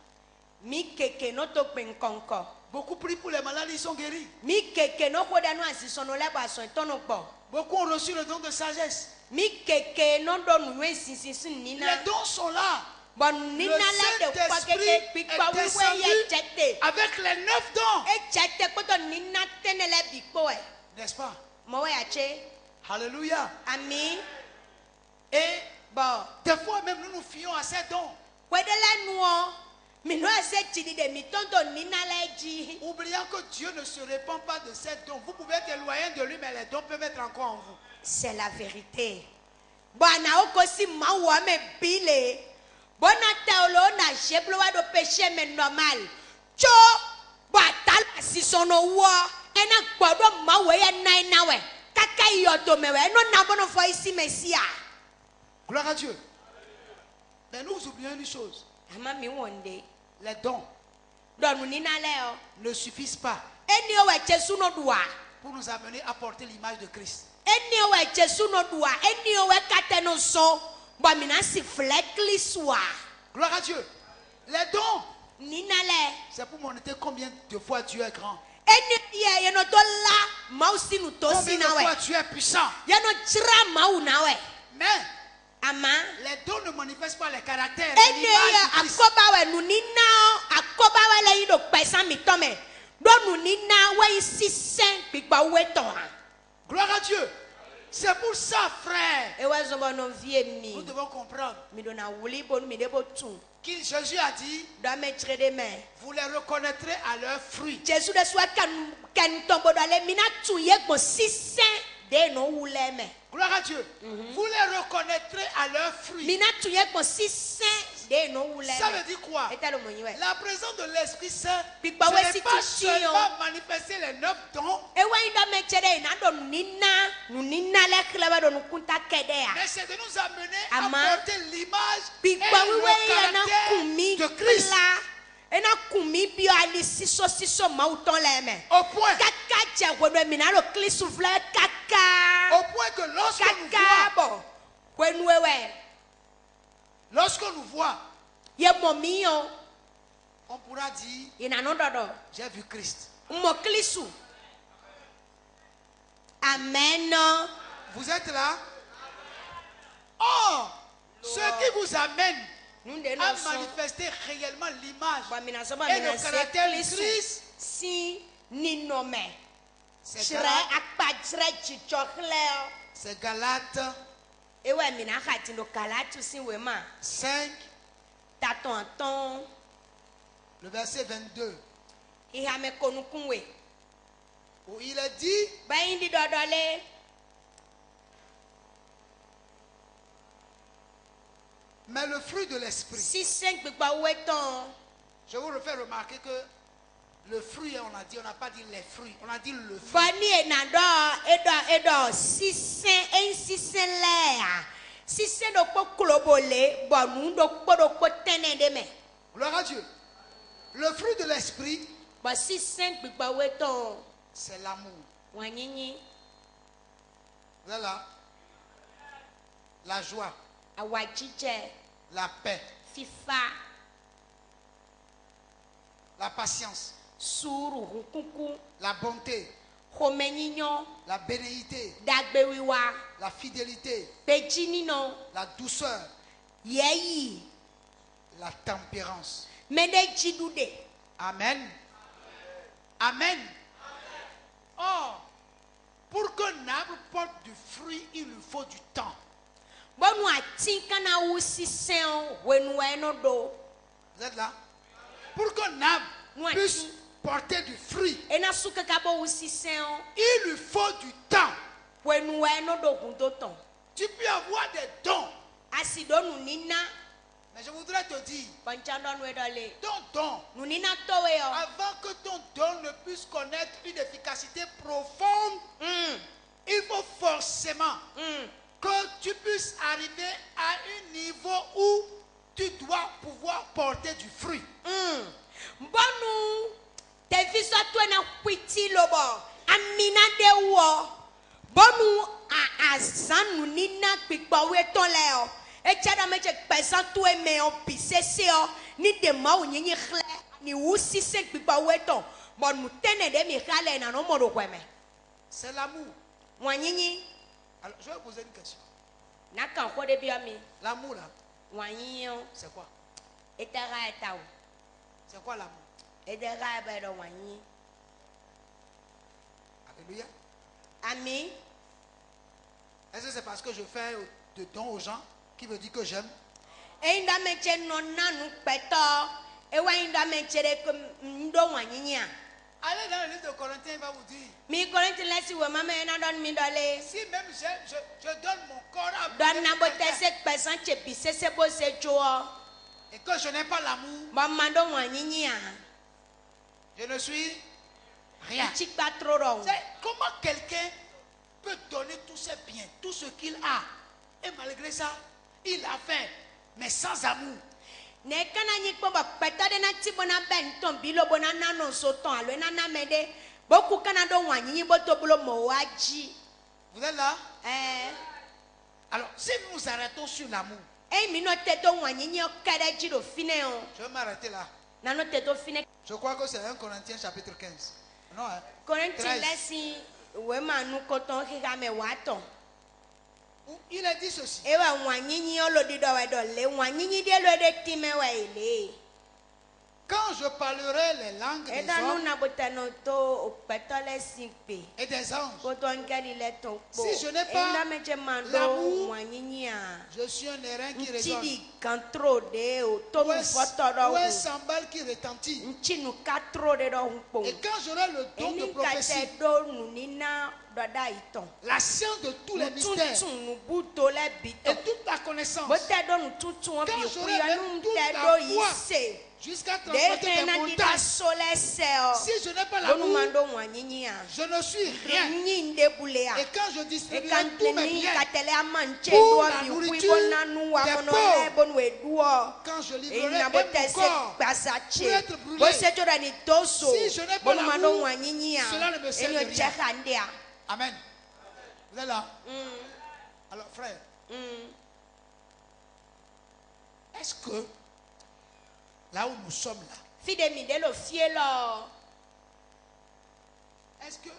Beaucoup prient pour les malades, ils sont guéris. Mi keke no ko danu asisono le ba so tono gbo. Beaucoup ont reçu le don de sagesse. Mi keke no do nu sinsin nina. Les dons sont là. Bon Le nina la de kwa Saint-Esprit keke pikwa est wiwe descendu ye chete. avec les 9 dons. E chete ko to nina tenele bikpo e. N'est-ce pas? Mo we ache. Alléluia. Ami Et bon. des fois même nous nous fions à ces dons. Kwedele nuo. Mi no ase chidi de mi tondo nina la ji. Oubliant que Dieu ne se répand pas de ces dons. Vous pouvez être éloigné de lui, mais les dons peuvent être encore en vous. C'est la vérité. Bwana okosi mawa me bile. Bona taolo na jeblo wa do péché mais normal. Cho batal asisono wo ena gbodo mawa ya nai nawe. Kaka yoto mewe no na bono fo isi mesia. Gloire à Dieu. Mais nous oublions une chose. Ama mi wonde. Les dons Donu nina leo. ne suffisent pas Eni o we Jesu no dua. pour nous amener à porter l'image de Christ. Eni o we Jesu no dua. Eni o we kateno so. Ba mina si flekliswa. Gloire à Dieu. Les dons, Nina le. c'est pour montrer combien de fois Dieu est grand. Eni ye ye no to la mausi nu to Combien de sinawe. fois Dieu est puissant. Ye no chira mau nawe. Mais Ama. les dons ne manifestent pas les caractères. Eni L'image ye du Christ. akoba we nu nina akoba we le yido pesa mi tome. Do nu nina we isi sen pigba we to ha. Gloire à Dieu. C'est pour ça, frère, E we zobo no vie nous mi. devons comprendre Mi do na wuli bonu mi debo tu. que Jésus a dit, Do me chire de me. vous les reconnaîtrez à leurs fruits. Jesu de soit kan tombo do le mina tu ye gbo sisen de no wule me. Gloire à Dieu. Vous les reconnaîtrez à leurs fruits. Mina tu ye gbo sisen de no wule Ça veut me. dire quoi? Eta lo monyiwe. La présence de l'Esprit Saint, Puis, ce bah ouais, n'est si pas tu chies, seulement manifester les 9 dons, Ewa inda me chere na do nina le kleba do nukunta kedea. mais c'est de nous amener Ama. à porter l'image et Puis kwa wiwe ya le na kumi caractère de Christ. la. Ena kumi bio ali siso mauton leme. Au point Kaka che wono mina lo klisu vle kaka. que lorsque nous Kaka voit, bo. Kwenu wewe. lorsque nous voit, Ye momio on pourra dire, ina no dodo. j'ai vu Christ. Mo klisu. Amen. Vous êtes là? Oh, ce qui vous amène Nous de à no so. manifester réellement l'image Ba mina so ba et mina le se caractère de klisu. Christ, Si ni nome. c'est Chire Galates, akpajire chichokhleo. c'est Galates Ewe mina khati no kalatu sin we ma. 5, Tatonton. le verset 22, Iha me konukunwe. où il est dit, Ba indi dodole. mais le fruit de l'esprit. Si 5 gbigba weton. Je vous refais remarquer que le fruit, on a dit, on n'a pas dit les fruits, on a dit le fruit. Bani enado edo sisen en sisen lea. Sisen do po klobole bonu do po tenende me. Gloire à Dieu. Le fruit de l'esprit, Ba sisen gbigba weton. c'est l'amour. Wanyinyi Vous êtes là? La joie, awachiche la paix, fifa la patience, suru hukuku la bonté, homenyinyo la bénéité, dagbewiwa la fidélité, pejinino la douceur, yeyi la tempérance. mede jidude. Amen. Amen. Or, pour qu'un arbre porte du fruit, il lui faut du temps. Bonu atinka na wusi sen wenueno do. Vous êtes là? Pour qu'un arbre Nous, puisse ici. porter du fruit, Ena suka kabo wusi sen il lui faut du temps. wenueno do hundoton. Tu peux avoir des dons, Asido nunina mais je voudrais te dire, panchando nwedole. ton don, Nunina toweo. avant que ton don ne puisse connaître une efficacité profonde, il faut forcément que tu puisses arriver à un niveau où tu dois pouvoir porter du fruit. Bonu teviso twena kwiti lobo. Amina de wo. Bonu azanu nina gbigba weton leo. Echada meche pesan tu eme o pisese o ni de ma onyenye khle ni wusi se gbigba weton. bon mutene de mi khale na no modo kweme C'est l'amour. wanyinyi Alors, je vais vous poser une question. na kan ko de biami L'amour là, wanyinyi c'est quoi? etara etawo C'est quoi l'amour? edera ba do wanyinyi Alléluia. ami Est-ce que c'est parce que je fais de dons aux gens qui veut dire que j'aime? einda meche no nanu peto ewa inda meche de ndo wanyinyi a Allez dans le livre de Corinthiens, il va vous dire. mi korinti lesi we mama ena don mi dole Si même je donne mon corps à don na bote quelqu'un se pesan che bise se bo se jo et que je n'ai pas l'amour, ba mando wanyinyi a je ne suis rien. chi patro ro C'est comment quelqu'un peut donner tous ses biens, tout ce qu'il a, et malgré ça, il a fait, mais sans amour. ne kana nyi kpo ba peto de na ti bona ben ton bilo bona na no so ton alo na na mede boku kana do wanyinyi boto bulo mo waji Vous êtes là? Alors, si nous nous arrêtons sur l'amour, e mi no te do wanyinyi o kere ji do fine o je vais m'arrêter là. na no te do fine Je crois que c'est 1 Corinthiens chapitre 15. Non, hein? korinti 13. lesi we ma nu koton kika me waton Où il a dit ceci. e wa wanyinyi o lo di do we do le wanyinyi de lo de ti me wa ile Quand je parlerai les langues e des da nu hommes na botano to o peto lesi pe et des anges, koton keri le ton po Si je n'ai pas e da me che mando l'amour, wanyinyi a je suis un airain qui résonne. Ntidi kantro de o to Ou mu foto do un cymbale qui retentit. nchinu katro de do hunpo Et quand j'aurai le don de eni prophétie, kate do nunina doda iton la science de tous les mystères tuntun nu buto le et biton toute la connaissance, bote do nu tuntun Quand bi j'aurai kuya même nu toute te la do foi yise jusqu'à de transporter des hena di da montagnes, sole se o si je n'ai pas do nu l'amour, mando wanyinyi a je ne suis rien. nyi nde bule a Et quand je e distribuerai kan tous mes ni biens, katele amanche pour do la bi nourriture kui bonanu wa des mono pauvres, le bonu eduo quand je e livrerai na même bote mon se corps, gbasache pour être brûlé. bo se jora ni toso Si je n'ai pas bonu mando l'amour, wanyinyi a cela ne me sert de enyo rien. cheha ndia Amen. Vous êtes là? Alors frère, est-ce que là où nous sommes là, fide mi de lo fie lo est-ce que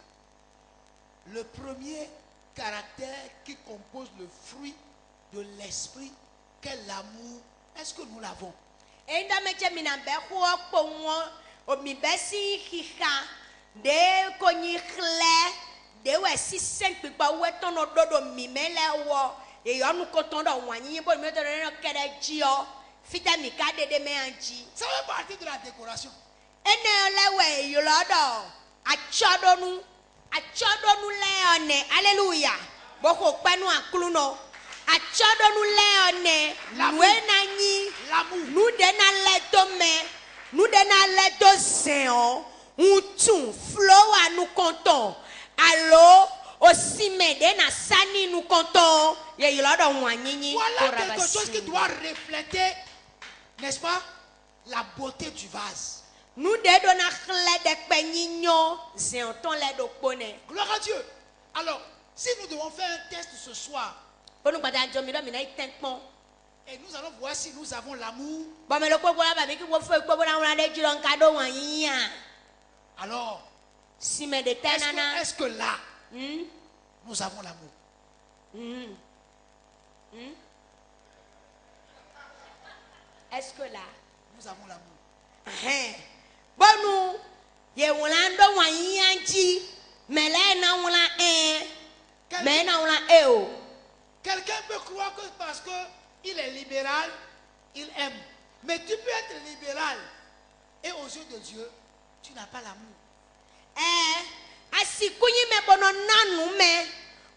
le premier caractère qui compose le fruit de l'esprit, qu'est l'amour, est-ce que nous l'avons? enda meche mi na be ho po won o mi be si hiha de ko nyi khle de we si sen pipa we ton no dodo mi mele wo e yo nu ko ton do wanyinyi bo mi to no kere ji o fita mi ka de me anji Ça fait partie de la décoration. ene lewe yulodo achodonu leone hallelujah boko penu akluno achodonu leone nuena nyi L'amour. nu de na leto me nu de na leto zeon untu flowa nu konton allo osime de na sani nu konton ye yulodo wanyinyi Voilà quelque chose qui doit refléter, n'est-ce pas, la beauté du vase. nous de dona chlé de peñignon zeon ton le do pone Gloire à Dieu. Alors, si nous devons faire un test ce soir, bonu gbada jomi do mi na itenpon et nous allons voir si nous avons l'amour, bo me lo popo la ba mi ki wo fo popo na wona de jiro nka do wanyinyi a alors, si me de tenana est-ce que là, nous avons l'amour? est-ce que là Nous avons l'amour. bonu ye wulando wanyinyi anji mele na wula me na wula o Quelqu'un peut croire que parce qu'il est libéral, il aime. Mais tu peux être libéral et aux yeux de Dieu, tu n'as pas l'amour. asikunyi me bono nanu me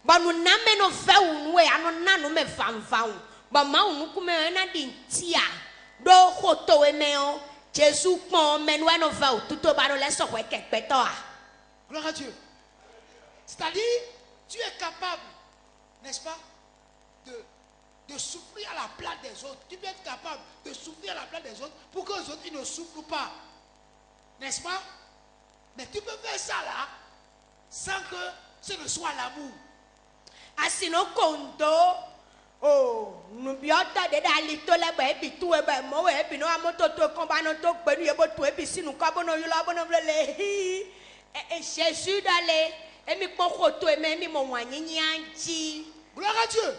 bonu na me no fe unu e ano nanu me fanfan ba ma unu kume na di ntia do hoto we me o Jésus pon me no no fa tuto ba no le so we kepeto a Gloire à Dieu. C'est-à-dire, tu es capable, n'est-ce pas, de souffrir à la place des autres. Tu peux être capable de souffrir à la place des autres pour que les autres ils ne souffrent pas. N'est-ce pas? Mais tu peux faire ça là sans que ce ne soit l'amour. asino kondo Oh, nous bientôt de d'aller to le ba ebi tu e ba mo ebi no amoto to kon ba no to pe nu yebo tu ebi sinu ka bono yo la bono le Jésus d'aller et mi pon koto e me mi mo wanyi anji. Gloire à Dieu.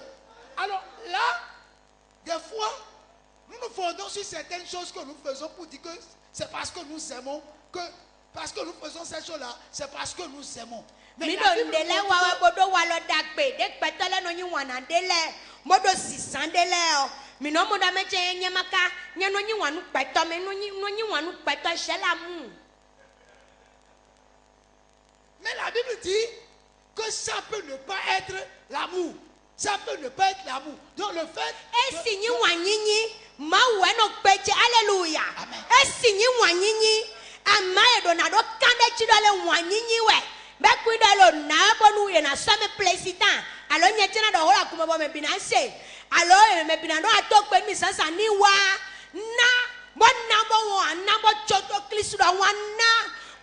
Alors là, des fois, nous nous fondons sur certaines choses que nous faisons pour dire que c'est parce que nous aimons, que parce que nous faisons ces choses-là, c'est parce que nous aimons. Mais Mi la do Bible ndele montre wa que- bodo wa lo dagbe de petole no nyi wana dele modo sisan dele o mi no mo da meje nye maka nye no nyi wanu peto me no nyi wanu peto shela mu. Mais la Bible dit que ça peut ne pas être l'amour. Ça peut ne pas être l'amour. Donc le fait Esi nyi wanyinyi ma we no peje hallelujah. Amen. Esi nyi wanyinyi ama edo na do kande chi dole wanyinyi we be ku dole na bonu ye na so me plesitan alo nye tina do hola kuma bo me binanse alo me binando atokpe mi sansa ni wa na bo na bo won na bo choto kristu do wana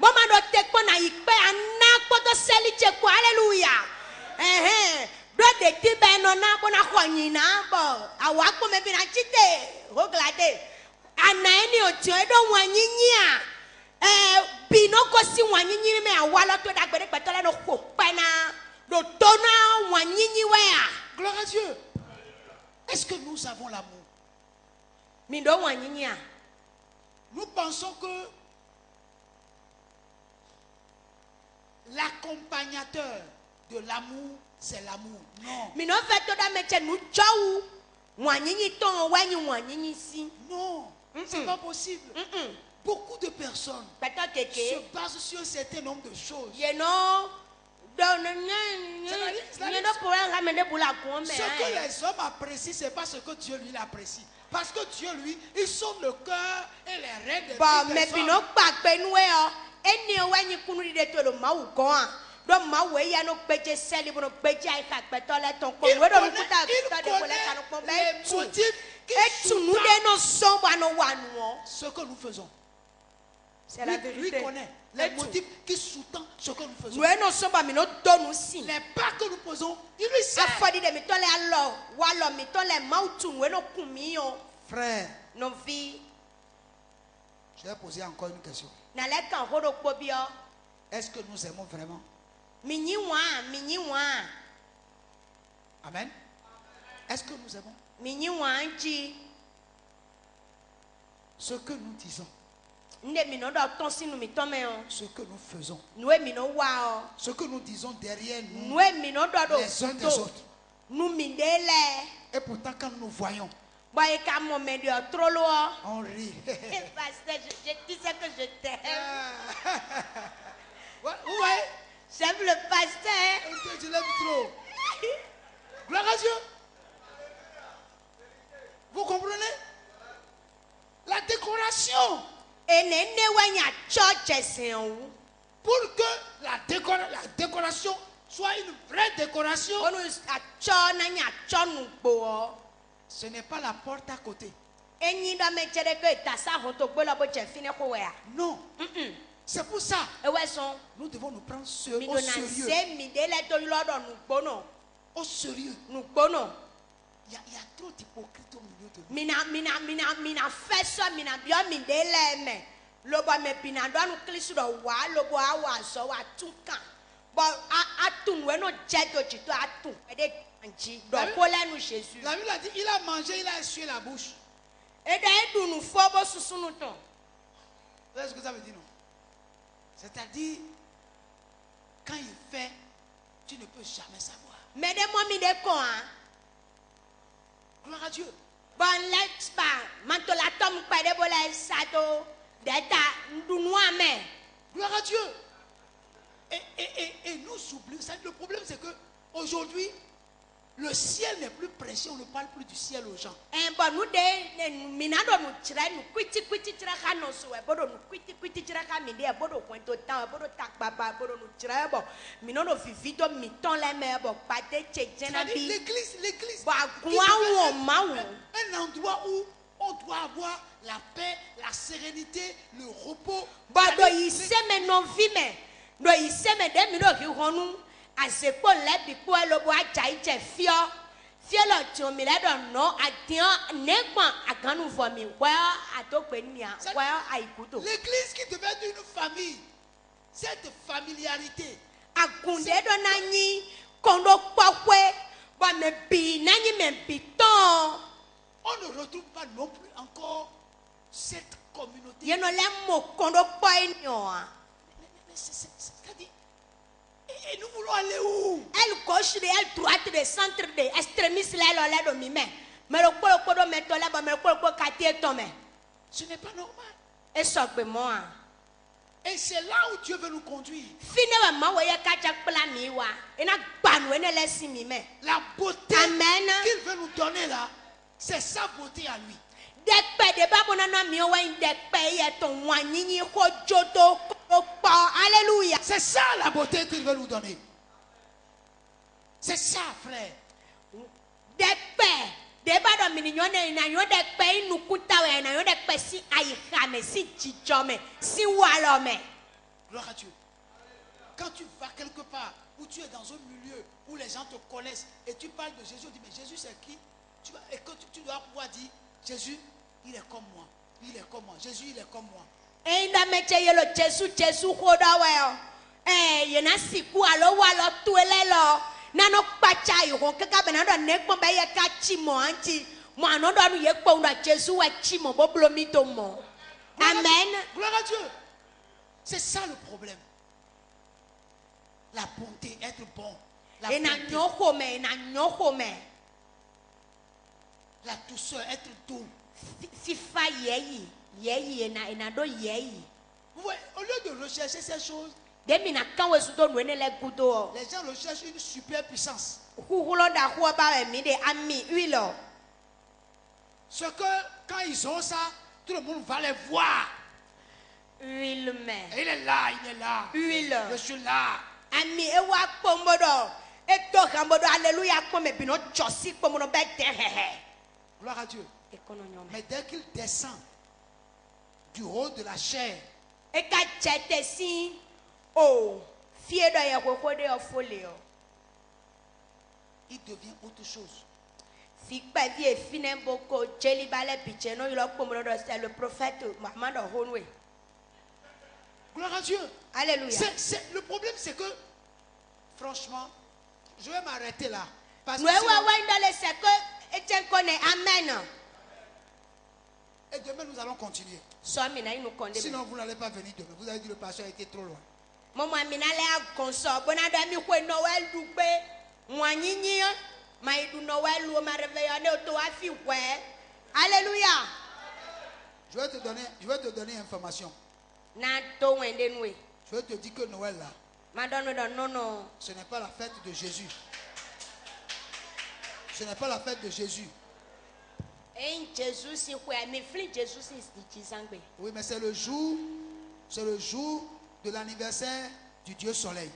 bo ma do tekpo na ipe ana poto seli cheku hallelujah. Do de tibe no na bo na khonyina bo awakpo me binachite hoglade ana eni otio edo wanyinyi a binoko si wanyinyi me awalo to dagbere petole no ko pena do tona wanyinyi we a gloire à Dieu. Est-ce que nous avons l'amour? mi do wanyinyi a Nous pensons que l'accompagnateur de l'amour, c'est l'amour. Non. mi no fe to da meche nu chowu wanyinyi ton wanyi wanyinyi si Non. C'est pas possible. Beaucoup de personnes peto se keke basent sur un certain nombre de choses. you know do ne no problème la me de bula ko me Ce que les hommes apprécient, ce n'est pas ce que Dieu lui apprécie. Parce que Dieu lui, il sonde le cœur et les reins des Ba filles me des bino hommes. gbagbe nu e o eni o wanyi kunu de to lo mawu gan a do mawu e ya no peje seli bono peje ai ka peto le ton ko Il we do connaît, nu kuta il to de ko le kanu ko connaît be les tu motifs qui e tu nu sous-tendent de no so ba no wanu o ce que nous faisons. c'est la Lui vérité connaît les motifs qui sous-tendent ce que nous faisons. nu e no so ba mi no do nu si Les pas que nous posons, il lui sait. afodi de mi to le alo wa lo mi to le mawu tu nu e no kun mi o Frère, no vi je vais poser encore une question. na le kan ho do kpo bi o Est-ce que nous aimons vraiment? mi nyi wa Amen. Est-ce que nous aimons? mi nyi wa ji Ce que nous disons, nde mi no do ton sinu mi to me o ce que nous faisons, nu e mi no wa o ce que nous disons derrière nous, nu e mi no do do les uns des to autres. nu mi de le Et pourtant, quand nous voyons, boy ka mo me de trop lo o on rit. pasteur je disais que je t'aime Ouais, vous voyez? j'aime le pasteur Je l'aime trop. Gloire à Dieu. Vous comprenez? La décoration. ene ne wanya church sen o Pour que la décoration soit une vraie décoration, onu a cho na nya cho nu gbo o ce n'est pas la porte à côté. enyi do me chere ko ta sa ho to gbo lo bo che fine ko we a Non. C'est pour ça e we son nous devons nous prendre mi au do na sérieux. se mi de le to lo do nu gbo no Au sérieux. nu gbo no Il y a trop d'hypocrites au milieu de nous. mina feso mina bio mi de le me lo bo me bina do nu klisu do wa lo bo awa so wa tuka bo atun we no je do ji to atun e de anji do ko lenu Jesus La Bible a dit, il a mangé, il a essuyé la bouche. e de edu nu fo bo susunu ton Vous voyez ce que ça veut dire, non? C'est-à-dire, quand il fait, tu ne peux jamais savoir. me de mo mi de ko an Gloire à Dieu. bon let's ba mantola tom pa de bo la sato data ndunu ame Gloire à Dieu. Et nous oublions. Le problème, c'est que aujourd'hui, le ciel n'est plus prêché. On ne parle plus du ciel aux gens. en bon nu de mina do nu chira nu kwiti chira ka no so e bodo nu kwiti chira ka mi de e bodo kwento tan e bodo tak baba e bodo nu chira e bo mi no vivido mi ton le me e bo pa de chejena C'est-à-dire, bi l'église, ba qui gwa devait won être ma wo un endroit où on doit avoir la paix, la sérénité, le repos. ba do C'est-à-dire, yi se me no vi me do yi se me de mi do ki honu asekpo le bi po e lo bo aja ije fio fielo tiomi le do no adio negba aganu vomi wa atokpe nia wa aikuto L'église qui devait être une famille, cette familiarité, agunde do nanyi kondo kwakwe ba me bi nanyi me biton on ne retrouve pas non plus encore cette communauté. yeno le mo kondo poinyoa Mais c'est-à-dire, et nous voulons aller où? elle gauche de elle droite de centre de extrémiste là là do mi me le kolo do meto là ba me kolo quartier tome Ce n'est pas normal. e sogbe mo a Et c'est là où Dieu veut nous conduire. fine wa ma wa ya kacha kpla mi wa ina gbanu ene le si mi me La beauté Amen. qu'il veut nous donner là, c'est sa beauté à lui. dekpe de ba bona na mi wa dekpe ye to wanyinyi ko jodo ko pa alléluia C'est ça la beauté qu'il veut nous donner. C'est ça, frère. dekpe de ba do mi ni nyone na yo dekpe inu kuta we na yo dekpe si ayihame si jijome si walome Gloire à Dieu. Quand tu vas quelque part où tu es dans un milieu où les gens te connaissent et tu parles de Jésus, on dit mais Jésus c'est qui? Et que tu dois pouvoir dire Jésus, il est comme moi. Il est comme moi. Jésus, il est comme moi. Ainda meche yelo Jesu hoda we ye na siku alo walo tuele lo na no pacha yo kaka bena do nekpo ba ye ka chimo anti mo ano do ye kpo ndo Jesu wa chimo boblo mi to mo amen Gloire à Dieu. C'est ça le problème. La bonté, être bon. La ena bonté, nyoko me la douceur, être doux. fifa yeyi ena do yeyi Vous voyez, au lieu de rechercher ces choses, demi na kan we su do no ene le gudo les gens recherchent une super puissance. huhulo da huwa ba mi de ami wilo Ce que quand ils ont ça, tout le monde va les voir. wilo me Et il est là, il est là. Huile. Je suis là. ami ewa kpombodo eto hambodo alléluia kpome bino chosi kpomono be dehehe Gloire à Dieu. ekono nyome Mais dès qu'il descend du haut de la chair, eka chete si o fie do ye koko de ofole o il devient autre chose. fi pa vie fine boko jeli bale biche no yilo kpomodo do c'est le prophète Muhammad Honwe Gloire à Dieu. alléluia Le problème, c'est que, franchement, je vais m'arrêter là. Parce que no ewa sinon- wenda le se ko echen kone amen et demain, nous allons continuer. so mi na inu konde Sinon, vous n'allez pas venir demain. Vous avez dit le pasteur a été trop loin. momo amina le agonso bona do mi ko no wel dugbe mwanyinyi ma idu no wel lu ma réveillon ne to afi we alléluia Je vais te donner information. na to wende nwe Je vais te dire que Noël, là, ma do no no no ce n'est pas la fête de Jésus. Ce n'est pas la fête de Jésus. en Jesus si ko mi fli Jesus is di jisangbe Oui, mais c'est le jour de l'anniversaire du Dieu Soleil.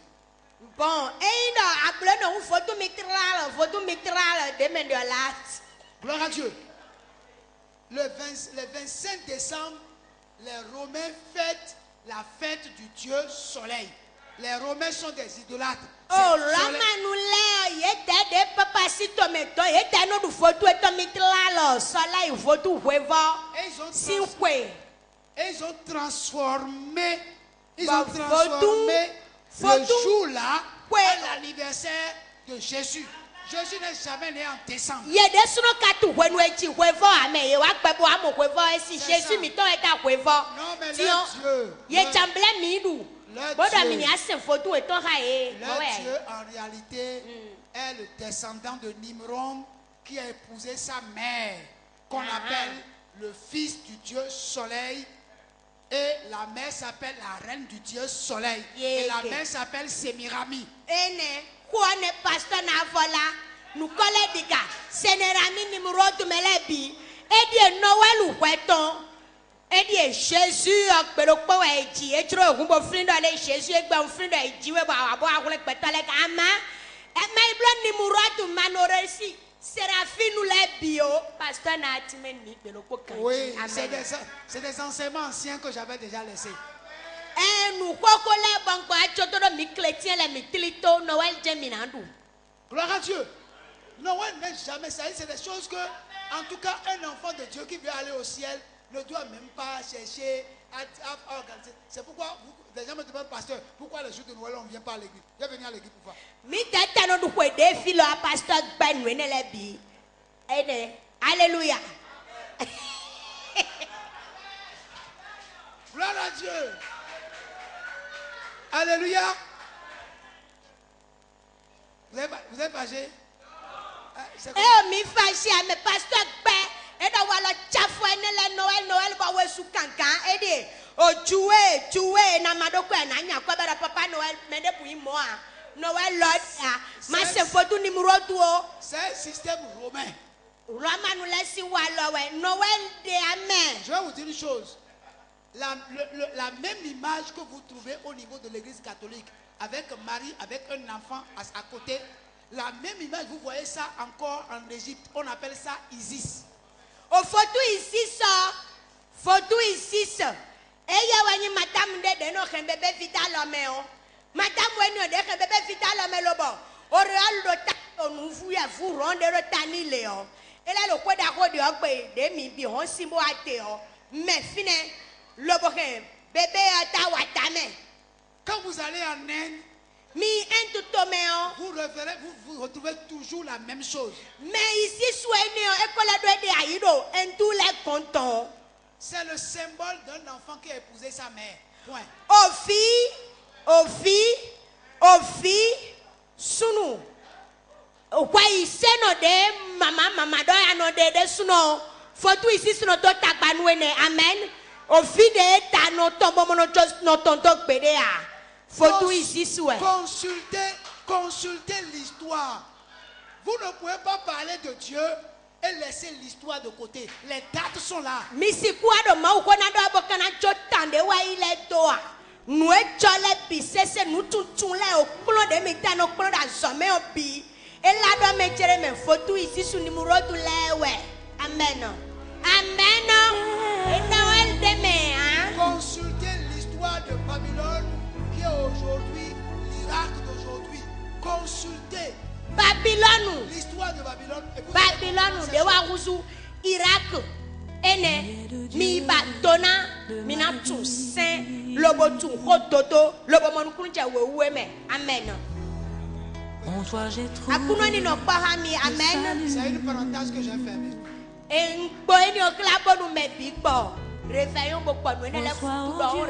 bon ainda ablo no foto mitral de men de last Gloire à Dieu. Le 25 décembre, les Romains fêtent la fête du Dieu Soleil. Les Romains sont des idolâtres. oh C'est la soleil. manule ye de papa si to me to ye de no du foto to mitral so la i foto huevo Et ils ont si trans- kwe et ils ont transformé, Bah, le photo- jour-là Ouais. à l'anniversaire de Jésus. Jésus n'est jamais né en décembre. ye de suno katu huenu echi huevo ame ye wa kpebo amo huevo esi C'est Jésus ça. mi to eta huevo Non, mais Tion, leur Dieu, ye leur- chamble mi du leur bodo Dieu. mi ni ase foto eto ha e leur ouais. Dieu, en réalité, est le descendant de Nimrod qui a épousé sa mère, qu'on Ah. appelle le fils du Dieu Soleil. Et la mère s'appelle la reine du Dieu Soleil. Yeah, Et la okay. mère s'appelle Sémirami. ene kuone pastor na vola nukole diga senerami ni murodu melebi edi nowelu hweton edi Jésus akpero po eji ejro ohunbo frindo le Jésus egbe frindo eji we ba abo ahule petale ama e mai blo ni murodu manoresi Séraphine le bio pastor na atime ni gbelo po kan Oui, amen c'est des enseignements anciens que j'avais déjà laissés. enu koko le banko achotoro mi chrétien le mi tilito Noël jeminandu Gloire à Dieu. Noël n'est jamais ça. C'est des choses que, en tout cas, un enfant de Dieu qui veut aller au ciel ne doit même pas chercher à organiser. C'est pourquoi des gens me demandent, pasteur, pourquoi le jour de Noël on ne vient pas à l'église? Je vais venir à l'église pour voir. Alléluia. Gloire à Dieu. Alléluia. Vous êtes fâché? Mi fâché, mais pasteur et dans la chafoué Noël va ouais sous cancan et dit oh tué namado quoi nanya quoi bara papa Noël mais depuis moi Noël l'autre ma c'est photo numéro 2. C'est un système romain. Roma nous laisse ouais Noël de amen. Je vais vous dire une chose. La même image que vous trouvez au niveau de l'église catholique avec Marie, avec un enfant à côté, la même image, vous voyez ça encore en Égypte. On appelle ça Isis. Au photo Isis, et il y a une madame de no bébé vital l'homme. Madame Wenyo de bébé vital l'homme lobo. Au réel on vous ya vous rendre le tani léon. Et là le quoi d'accord de ogbe de mi bi on simbo ateo. Mais fine lobo bébé atawatame. Quand vous allez en Inde, vous retrouvez toujours la même chose. Mais ici, c'est le symbole d'un enfant qui a épousé sa mère. Point. Sunu. Quoi ici, no de maman, doya no de suno. Faut ici, suno to takbanouene. Amen. Ofi de ta no tombo mono just no tontok bedea. Consultez l'histoire. Vous ne pouvez pas parler de Dieu et laisser l'histoire de côté. Les dates sont là. Amen. Consultez l'histoire de Babylone qui est aujourd'hui l'Irak d'aujourd'hui. Consultez Babylone. L'histoire de Babylone. Babylone de Waruzu Irak ene mi batona mina tu saint lobo tu hototo lobo monkunja weweme. Amen. En toi j'ai trouvé. Akunoni no pahami. Amen. C'est une parenthèse que j'ai fermée. En boeni o klabo no me bigbo. Réveillons beaucoup nous ne la foutu on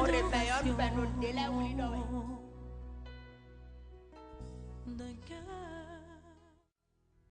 réveillons ben nous de la oui.